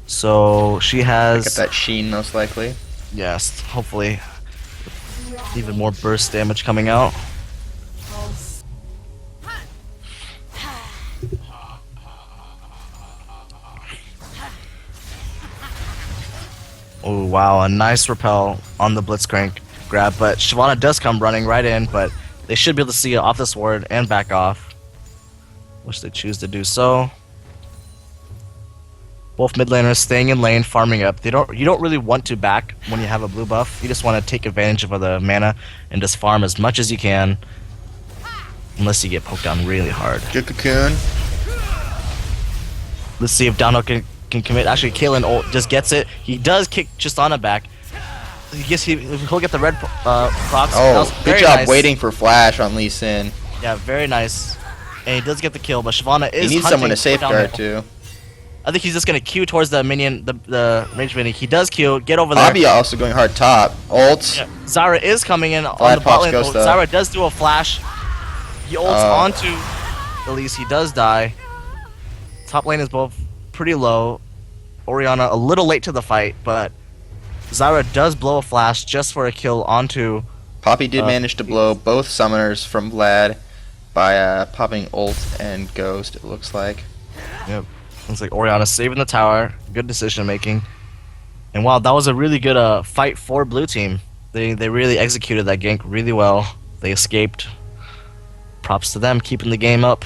B: So she has...
A: Get that sheen, most likely.
B: Yes, hopefully even more burst damage coming out. Oh wow, a nice repel on the Blitzcrank grab, but Shyvana does come running right in, but they should be able to see it off this ward and back off. Which they choose to do so. Both mid laners staying in lane, farming up. You don't really want to back when you have a blue buff. You just want to take advantage of the mana and just farm as much as you can. Unless you get poked down really hard.
A: Good cocoon.
B: Let's see if Downhill can commit. Actually, Kalen ult just gets it. He does kick Tristana back, he'll get the red procs. That was
A: Oh, good
B: very
A: job
B: nice.
A: waiting for flash on Lee Sin.
B: Yeah, very nice. And he does get the kill, but Shyvana is
A: He needs
B: hunting
A: someone to
B: for
A: safeguard
B: downhill.
A: too.
B: I think he's just gonna Q towards the minion, the range minion. He does Q, get over there.
A: Bobby also going hard top. Ult.
B: Yeah, Zyra is coming in on
A: Vlad
B: the bot
A: pops
B: lane.
A: Ghost
B: Though.
A: up.
B: Zyra does do a flash. He ults onto Elise. He does die. Top lane is both pretty low. Orianna a little late to the fight, but Zyra does blow a flash just for a kill onto.
A: Poppy did manage to blow both summoners from Vlad by popping ult and ghost, it looks like.
B: Yep. Looks like Orianna saving the tower. Good decision making. And wow, that was a really good fight for blue team. They really executed that gank really well. They escaped. Props to them keeping the game up.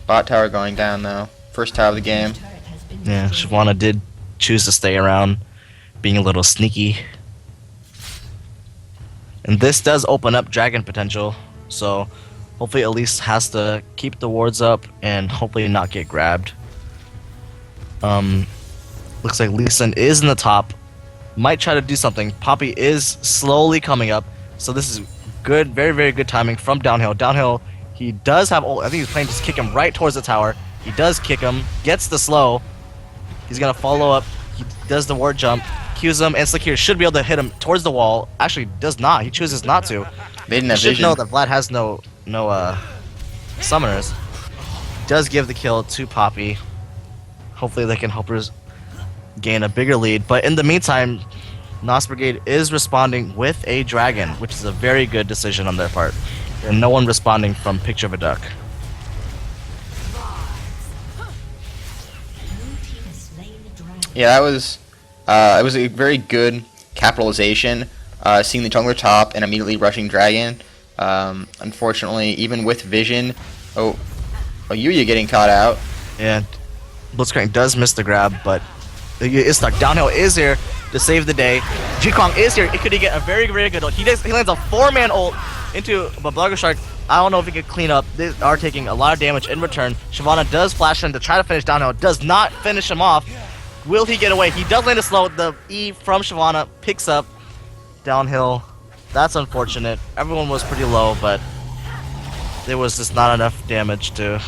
A: Bot tower going down though. First tower of the game.
C: Turret has been
B: Yeah,
C: destroyed.
B: Shyvana did choose to stay around, being a little sneaky. And this does open up dragon potential, so hopefully Elise has to keep the wards up and hopefully not get grabbed. Looks like Lee Sin is in the top. Might try to do something. Poppy is slowly coming up, so this is good, very, very good timing from downhill. Downhill, he does have ult. I think he's planning to just kick him right towards the tower. He does kick him, gets the slow. He's gonna follow up. He does the ward jump, Qs him, and Slakir should be able to hit him towards the wall. Actually, does not. He chooses not to.
A: They didn't
B: You
A: have
B: should
A: vision.
B: know that Vlad has no summoners. Does give the kill to Poppy. Hopefully they can help us gain a bigger lead. But in the meantime, NoS Brigade is responding with a dragon, which is a very good decision on their part. And no one responding from Picture of a Duck.
C: Blue team has slain the dragon.
A: Yeah, that was it was a very good capitalization. Seeing the jungler top and immediately rushing dragon. Unfortunately, even with vision, Yuya getting caught out.
B: And Blitzcrank does miss the grab, but he is stuck. Downhill is here to save the day. Jikong is here. It could get a very, very good ult. He lands a 4-man ult into Bablaga Shark. I don't know if he can clean up. They are taking a lot of damage in return. Shyvana does flash in to try to finish Downhill. Does not finish him off. Will he get away? He does land a slow. The E from Shyvana picks up Downhill. That's unfortunate. Everyone was pretty low, but there was just not enough damage to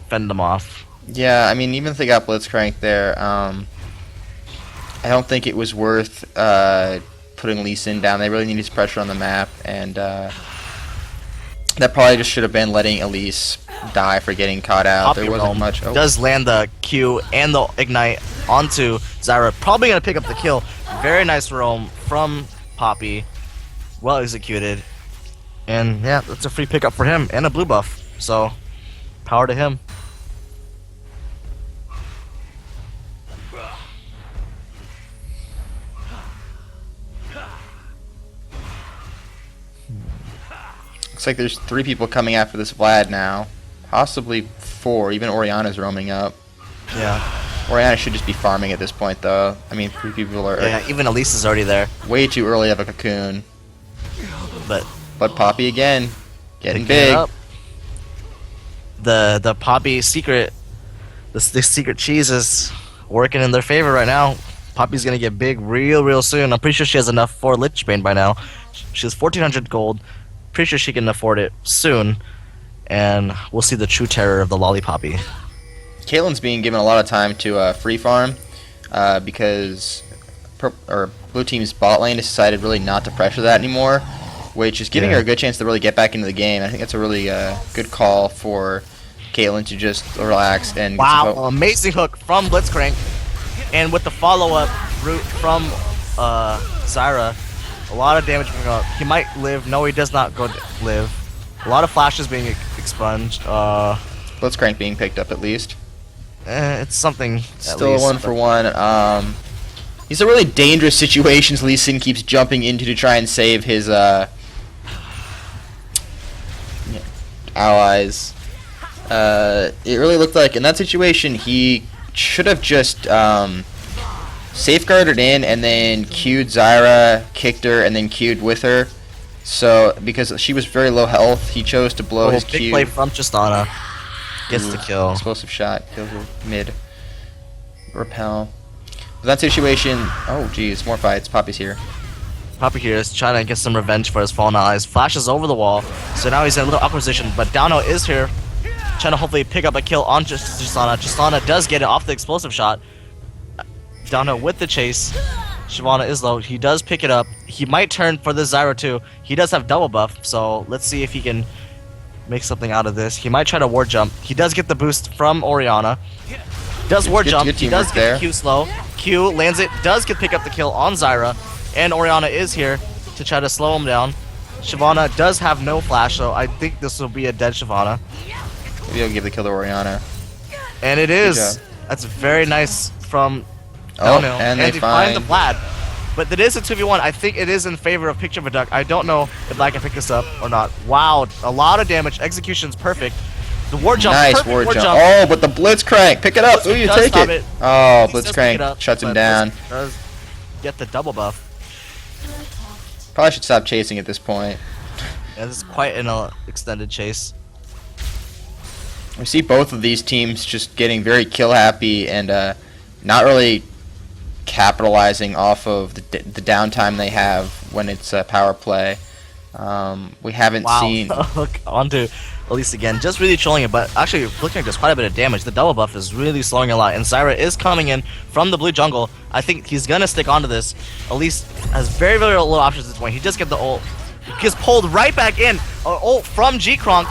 B: fend them off.
A: Yeah, I mean, even if they got Blitzcrank there, I don't think it was worth putting Lee Sin down. They really needed his pressure on the map, and that probably just should have been letting Elise die for getting caught out.
B: Poppy
A: There wasn't
B: Realm
A: much. Oh,
B: does land the Q and the Ignite onto Zyra. Probably going to pick up the kill. Very nice roam from Poppy. Well executed. And yeah, that's a free pickup for him and a blue buff. So, power to him.
A: looks like there's 3 people coming after this Vlad now. Possibly 4. Even Orianna's roaming up.
B: Yeah.
A: Orianna should just be farming at this point, though. I mean, 3 people are
B: Yeah, even Elise is already there.
A: way too early of a cocoon.
B: But
A: But Poppy again, getting
B: picking it
A: big.
B: up. The Poppy secret, the secret cheese is working in their favor right now. Poppy's gonna get big real soon. I'm pretty sure she has enough for Lich Bane by now. She has 1400 gold. Pretty sure she can afford it soon. And we'll see the true terror of the Lollipoppy.
A: Caitlyn's being given a lot of time to free farm because blue team's bot lane has decided really not to pressure that anymore, which is giving
B: Yeah.
A: her a good chance to really get back into the game. I think that's a really good call for Caitlyn to just relax and
B: Wow, amazing hook from Blitzcrank. And with the follow-up route from Zyra, a lot of damage being up. He might live. No, he does not go live. A lot of flashes being expunged.
A: Blitzcrank being picked up at least.
B: It's something. At
A: Still
B: least,
A: a 1-for-1. These are really dangerous situations Lee Sin keeps jumping into to try and save his allies. It really looked like in that situation he should have just safeguarded in and then queued Zyra, kicked her, and then queued with her. So because she was very low health, he chose to blow his
B: big
A: Q.
B: play from Tristana. Gets the kill.
A: Explosive shot, kills her mid. Repel. In that situation, oh geez, more fights. Poppy's here.
B: Poppy here is trying to get some revenge for his fallen allies. Flashes over the wall, so now he's in a little awkward position. But Downo is here, trying to hopefully pick up a kill on Tristana. Tristana does get it off the explosive shot. Downo with the chase. Shyvana is low. He does pick it up. He might turn for the Zyra too. He does have double buff, so let's see if he can make something out of this. He might try to ward jump. He does get the boost from Orianna. Does ward jump. He does get Q slow. Q lands it. Does get pick up the kill on Zyra. And Orianna is here to try to slow him down. Shyvana does have no flash, so I think this will be a dead Shyvana.
A: Maybe I'll give the kill to Orianna.
B: And it is. That's very nice from
A: Oh,
B: Downhill.
A: and they
B: find the
A: find...
B: Vlad. But it is a 2v1. I think it is in favor of Picture of a Duck. I don't know if I can pick this up or not. Wow, a lot of damage. Execution's perfect. The ward jump,
A: Nice
B: perfect
A: ward jump.
B: jump.
A: Oh, but the Blitzcrank. Pick it up. Ooh, you
B: Does
A: take
B: stop
A: it. Oh, Blitzcrank shuts him down.
B: Does get the double buff.
A: Probably should stop chasing at this point.
B: Yeah, this is quite an extended chase.
A: We see both of these teams just getting very kill happy and not really capitalizing off of the downtime they have when it's power play. We haven't seen...
B: Look onto Elise again, just really trolling it, but actually looking like there's quite a bit of damage. The double buff is really slowing a lot, and Zyra is coming in from the blue jungle. I think he's gonna stick onto this. Elise has very, very little options at this point. He just gets the ult. He gets pulled right back in. Ult from G-Kronk.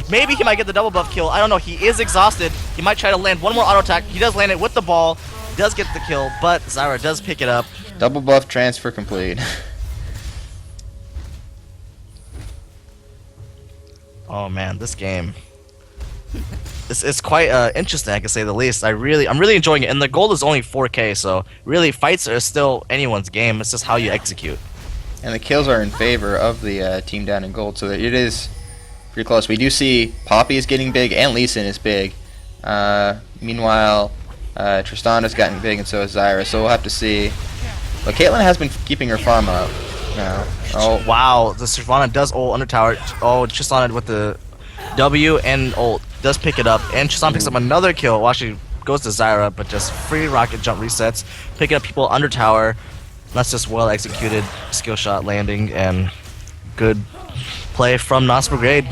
B: Maybe he might get the double buff kill. I don't know. He is exhausted. He might try to land one more auto attack. He does land it with the ball. Does get the kill, but Zyra does pick it up.
A: Double buff transfer complete.
B: Oh man, this game. It's quite interesting, I can say the least. I'm really enjoying it, and the gold is only 4K, so really fights are still anyone's game. It's just how you execute.
A: And the kills are in favor of the team down in gold, so it is pretty close. We do see Poppy is getting big, and Lee Sin is big. Meanwhile, Tristana's gotten big, and so is Zyra, so we'll have to see. But Caitlyn has been keeping her farm up. Oh
B: wow, the Shyvana does ult under tower. Oh, Tristana with the W and ult does pick it up, and Tristana picks up another kill. Well, actually goes to Zyra, but just free rocket jump resets, picking up people under tower. That's just well executed skill shot landing and good play from NoS Brigade.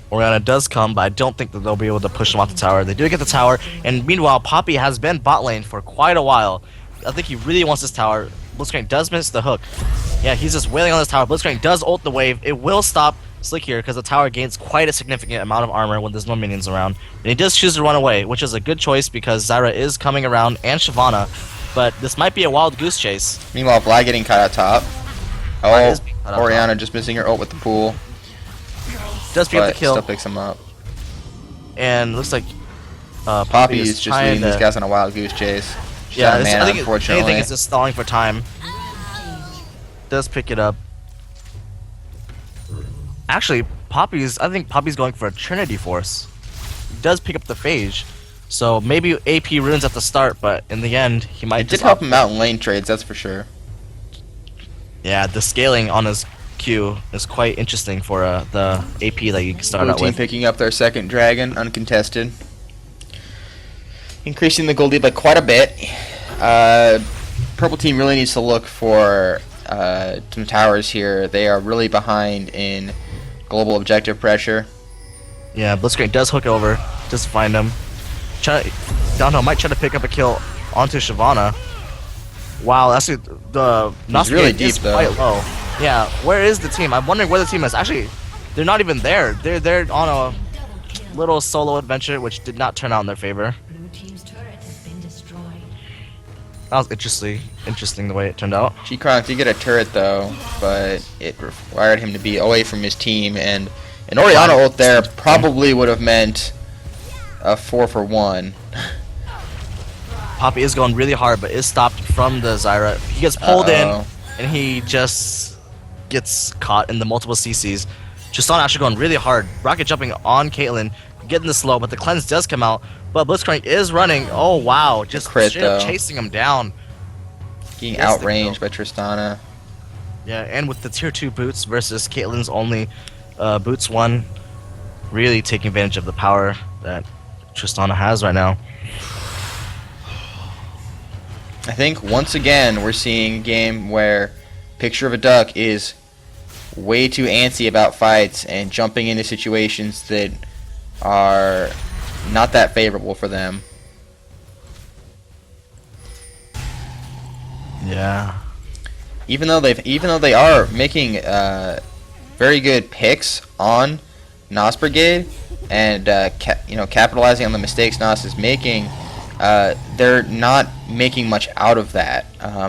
B: Orianna does come, but I don't think that they'll be able to push them off the tower. They do get the tower, and meanwhile, Poppy has been bot lane for quite a while. I think he really wants this tower. Blitzcrank does miss the hook. Yeah, he's just wailing on this tower. Blitzcrank does ult the wave. It will stop Slick here because the tower gains quite a significant amount of armor when there's no minions around. And he does choose to run away, which is a good choice because Zyra is coming around and Shyvana. But this might be a wild goose chase.
A: Meanwhile, Vlad getting caught out top. Oh,
B: caught out
A: Orianna
B: top.
A: just missing her ult with the pool.
B: Does pick up the kill.
A: Still picks him up.
B: And looks like
A: Poppy is just leading these
B: to...
A: guys on a wild goose chase. She's
B: Yeah,
A: out of mana,
B: I think
A: unfortunately.
B: anything is just stalling for time. Does pick it up. Actually, I think Poppy's going for a Trinity Force. Does pick up the Phage. So maybe AP runes at the start, but in the end, he might
A: It did
B: just
A: help him out in lane trades, that's for sure.
B: Yeah, the scaling on his Q is quite interesting for the AP that you can start
A: Blue
B: out
A: team
B: with.
A: picking up their second dragon, uncontested. Increasing the gold lead by quite a bit. Purple team really needs to look for some towers here. They are really behind in global objective pressure.
B: Yeah, Blitzcrank does hook over, just find him. Downhill might try to pick up a kill onto Shyvana. Wow, that's the NoS
A: really
B: Brigade
A: deep,
B: is
A: though.
B: quite low. Yeah, where is the team? I'm wondering where the team is. Actually, they're not even there. They're on a little solo adventure, which did not turn out in their favor.
C: Blue team's turret has been destroyed.
B: That was interesting the way it turned out.
A: G-Kronk did get a turret though, but it required him to be away from his team, and an Orianna ult there probably would have meant a 4-for-1.
B: Poppy is going really hard, but is stopped from the Zyra. He gets pulled in, and he just gets caught in the multiple CCs. Tristana actually going really hard, rocket jumping on Caitlyn, getting the slow, but the cleanse does come out. But Blitzcrank is running. Oh wow, just
A: crit,
B: straight up
A: though.
B: chasing him down.
A: Getting
B: Gets the
A: outranged by Tristana.
B: Yeah, and with the tier 2 boots versus Caitlyn's only boots 1, really taking advantage of the power that Tristana has right now.
A: I think once again we're seeing a game where Picture of a Duck is way too antsy about fights and jumping into situations that are not that favorable for them.
B: Yeah.
A: Even though they are making very good picks on NoS Brigade and capitalizing on the mistakes NoS is making, they're not making much out of that.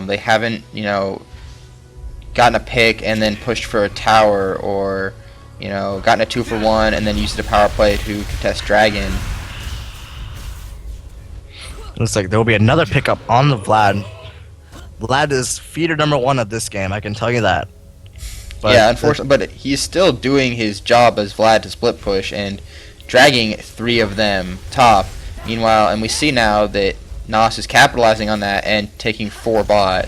A: They haven't gotten a pick and then pushed for a tower, or gotten a 2-for-1 and then used a power play to contest Dragon.
B: Looks like there will be another pickup on the Vlad. Vlad is feeder number 1 of this game, I can tell you that. But
A: yeah, unfortunately, but he's still doing his job as Vlad to split push and dragging 3 of them top. Meanwhile, and we see now that NoS is capitalizing on that and taking 4 bot.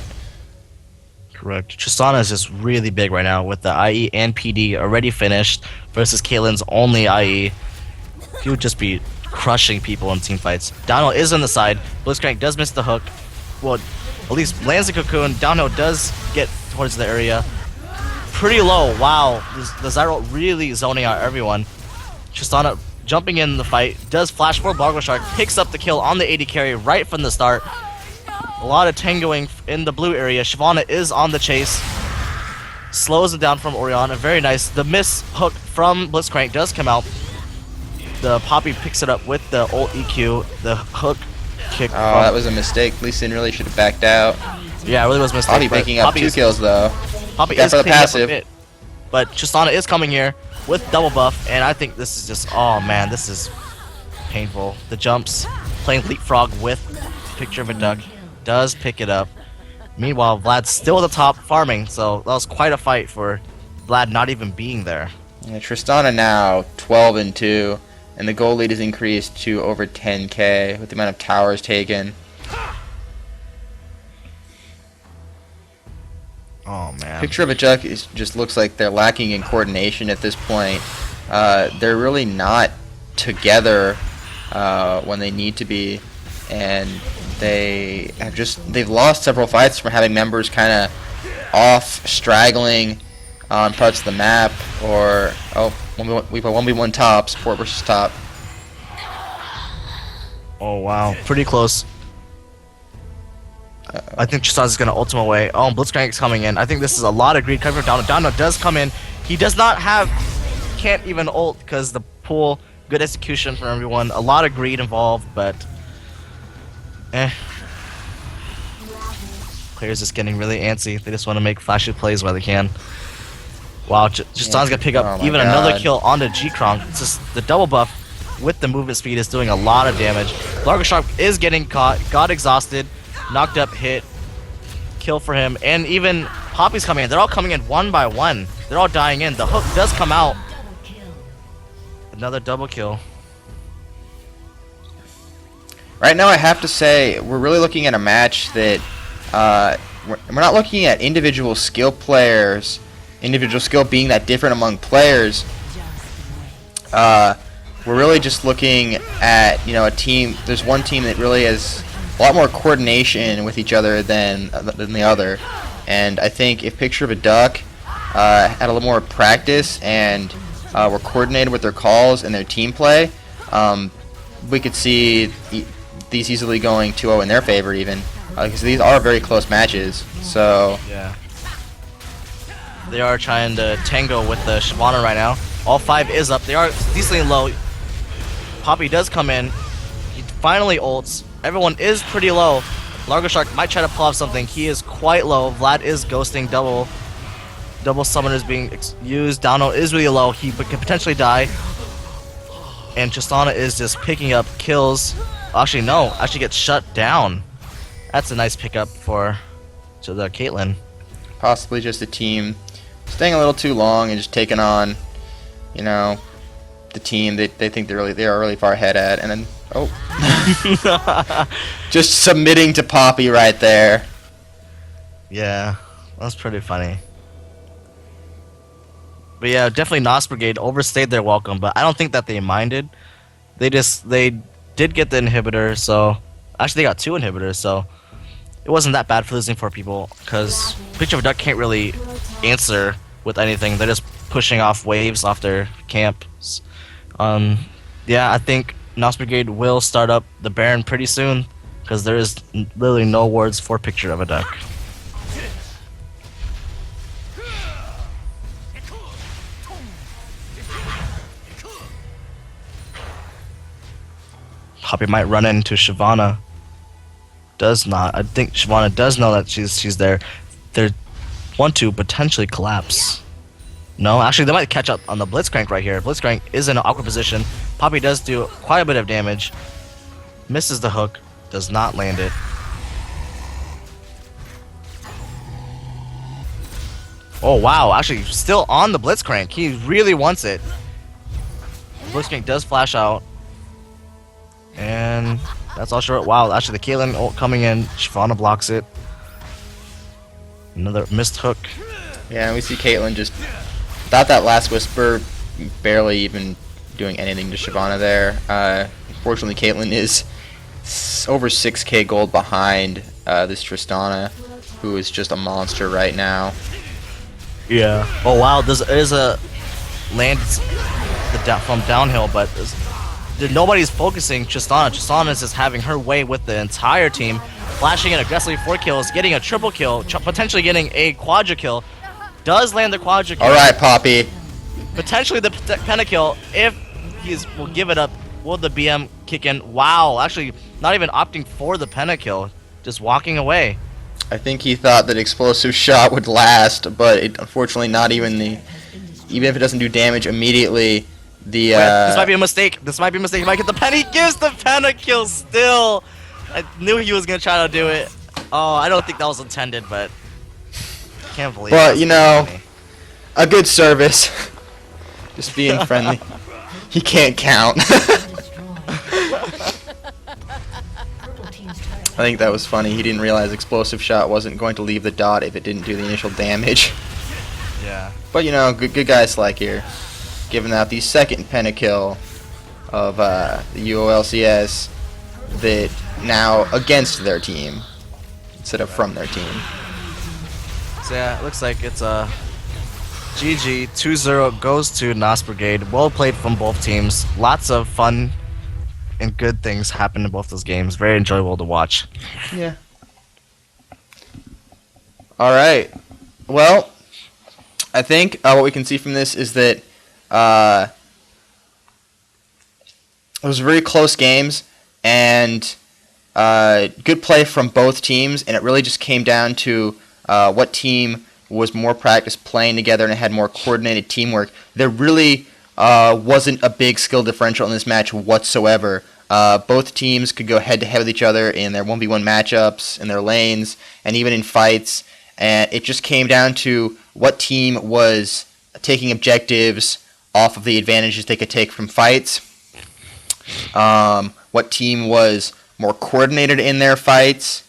B: Correct. Tristana is just really big right now with the IE and PD already finished versus Caitlyn's only IE. He would just be crushing people in team fights. Downhill is on the side. Blitzcrank does miss the hook. Well, at least lands the cocoon. Downhill does get towards the area. Pretty low. Wow. The Zyro really zoning out everyone. Tristana jumping in the fight. Does flash for Bargo Shark. Picks up the kill on the AD carry right from the start. A lot of tangoing in the blue area. Shyvana is on the chase. Slows it down from Orion. Very nice. The miss hook from Blitzcrank does come out. The Poppy picks it up with the ult EQ. The hook kick.
A: Oh, that was a mistake. Lee Sin really should have backed out.
B: Yeah, it really was a mistake.
A: Poppy picking up 2 kills though.
B: Poppy
A: Got
B: is
A: for the
B: cleaning up a
A: passive.
B: bit. But Tristana is coming here with double buff, and I think this is just, oh man, this is painful. The jumps, playing leapfrog with Picture of a Duck, does pick it up. Meanwhile, Vlad's still at the top farming, so that was quite a fight for Vlad not even being there.
A: Yeah, Tristana now 12-2, and the goal lead is increased to over 10k with the amount of towers taken.
B: Oh man.
A: Picture of a Duck just looks like they're lacking in coordination at this point. They're really not together when they need to be, and they've lost several fights from having members kind of off, straggling on parts of the map, or we put 1v1 top, support versus top.
B: Oh wow, pretty close. I think Tristana's gonna ultimate away. Oh, Blitzcrank's coming in. I think this is a lot of greed coming from Dono. Dono does come in. He does not have, can't even ult because the pool, good execution from everyone. A lot of greed involved, but players just getting really antsy. They just want to make flashy plays while they can. Wow, Tristana's gonna pick up even another kill onto G-Kronk. It's just the double buff with the movement speed is doing a lot of damage. Largo Shark is getting caught, got exhausted, knocked up, hit, kill for him, and even Poppy's coming in. They're all coming in one by one. They're all dying in. The hook does come out. Another double kill.
A: Right now, I have to say, we're really looking at a match that we're not looking at individual skill players, individual skill being that different among players. We're really just looking at a team. There's one team that really has a lot more coordination with each other than the other, and I think if Picture of a Duck had a little more practice and were coordinated with their calls and their team play, we could see these easily going 2-0 in their favor, even because these are very close matches. So
B: yeah, they are trying to tango with the Shyvana right now. All 5 is up. They are decently low. Poppy does come in. He finally ults. Everyone is pretty low. Largo Shark might try to pull off something. He is quite low. Vlad is ghosting. Double summoners being used. Dono is really low. He could potentially die. And Tristana is just picking up kills. Actually, no. Actually gets shut down. That's a nice pickup for the Caitlyn.
A: possibly just a team staying a little too long and just taking on, the team that they think they are really far ahead at, and then just submitting to Poppy right there.
B: Yeah, that's pretty funny. But yeah, definitely NoS Brigade overstayed their welcome, but I don't think that they minded. They did get the inhibitor, so actually they got two inhibitors, so it wasn't that bad for losing four people because Picture of a Duck can't really answer with anything. They're just pushing off waves off their camps. Um, yeah, I think NoS Brigade will start up the Baron pretty soon because there is literally no wards for Picture of a Duck. Poppy might run into Shyvana. Does not. I think Shyvana does know that she's there. They want to potentially collapse. No, actually they might catch up on the Blitzcrank right here. Blitzcrank is in an awkward position. Poppy does do quite a bit of damage. Misses the hook. Does not land it. Oh wow, actually still on the Blitzcrank. He really wants it. Blitzcrank does flash out. And that's all short. Wow, actually the Caitlyn ult coming in. Shyvana blocks it. Another missed hook.
A: Yeah, and we see Caitlyn just without that last whisper, barely even doing anything to Shyvana there. Unfortunately, Caitlyn is over 6k gold behind this Tristana, who is just a monster right now.
B: Yeah. Oh wow, there's a land from downhill, but nobody's focusing Tristana. Tristana is just having her way with the entire team, flashing in aggressively 4 kills, getting a triple kill, potentially getting a quadra kill. Does land the quadra kill.
A: All right, Poppy.
B: Potentially the pentakill if will give it up. Will the BM kick in? Wow, actually not even opting for the pentakill, just walking away.
A: I think he thought that explosive shot would last, but it, unfortunately not even even if it doesn't do damage immediately.
B: This might be a mistake. This might be a mistake. He might get the pen. He gives the pentakill still. I knew he was gonna try to do it. Oh, I don't think that was intended, but can't believe.
A: But you know, a good service. Just being friendly. He can't count. I think that was funny. He didn't realize explosive shot wasn't going to leave the dot if it didn't do the initial damage.
B: Yeah.
A: But you know, good guy Slack here, giving out the second pentakill of the UOLCS that now against their team instead of from their team.
B: So yeah, it looks like it's a GG. 2-0 goes to NoS Brigade. Well played from both teams. Lots of fun and good things happened in both those games. Very enjoyable to watch.
A: Yeah. All right. Well, I think what we can see from this is that it was very close games and good play from both teams, and it really just came down to what team was more practiced playing together and had more coordinated teamwork. There really wasn't a big skill differential in this match whatsoever. Both teams could go head-to-head with each other in their 1v1 matchups, in their lanes, and even in fights. And it just came down to what team was taking objectives off of the advantages they could take from fights. What team was more coordinated in their fights.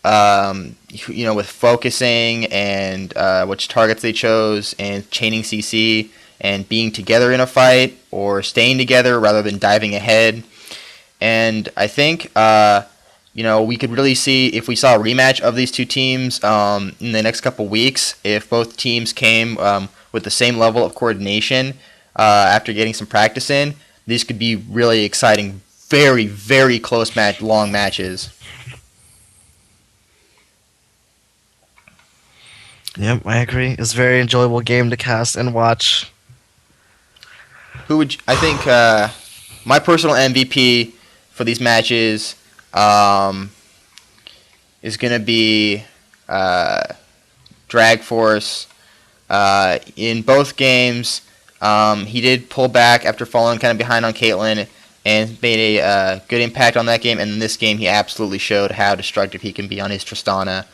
A: You know, with focusing and which targets they chose and chaining CC and being together in a fight or staying together rather than diving ahead. And I think, you know, we could really see if we saw a rematch of these two teams in the next couple weeks, if both teams came with the same level of coordination after getting some practice in, these could be really exciting, very, very close long matches.
B: Yep, I agree. It's a very enjoyable game to cast and watch.
A: Who would I think my personal MVP for these matches is going to be Drag Force. In both games, he did pull back after falling kind of behind on Caitlyn and made a good impact on that game. And in this game, he absolutely showed how destructive he can be on his Tristana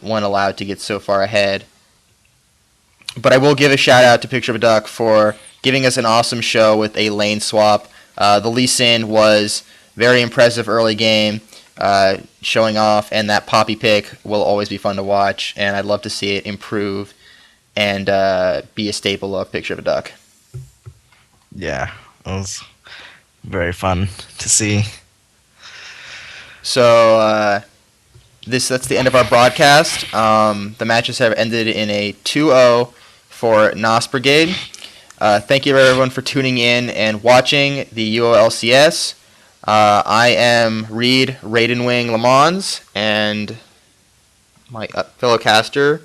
A: when allowed to get so far ahead. But I will give a shout out to Picture of a Duck for giving us an awesome show with a lane swap. The Lee Sin was very impressive early game, showing off, and that Poppy pick will always be fun to watch, and I'd love to see it improve and be a staple of Picture of a Duck.
B: Yeah, it was very fun to see.
A: So that's the end of our broadcast. The matches have ended in a 2-0 for NoS Brigade. Thank you everyone for tuning in and watching the UOLCS. I am Reed Raiden Wing Lamons, and my fellow caster.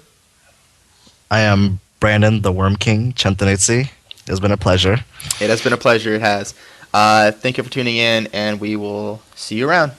B: I am Brandon, the Worm King, Chantanitsi. It's been a pleasure.
A: It has been a pleasure. It has. Thank you for tuning in, and we will see you around.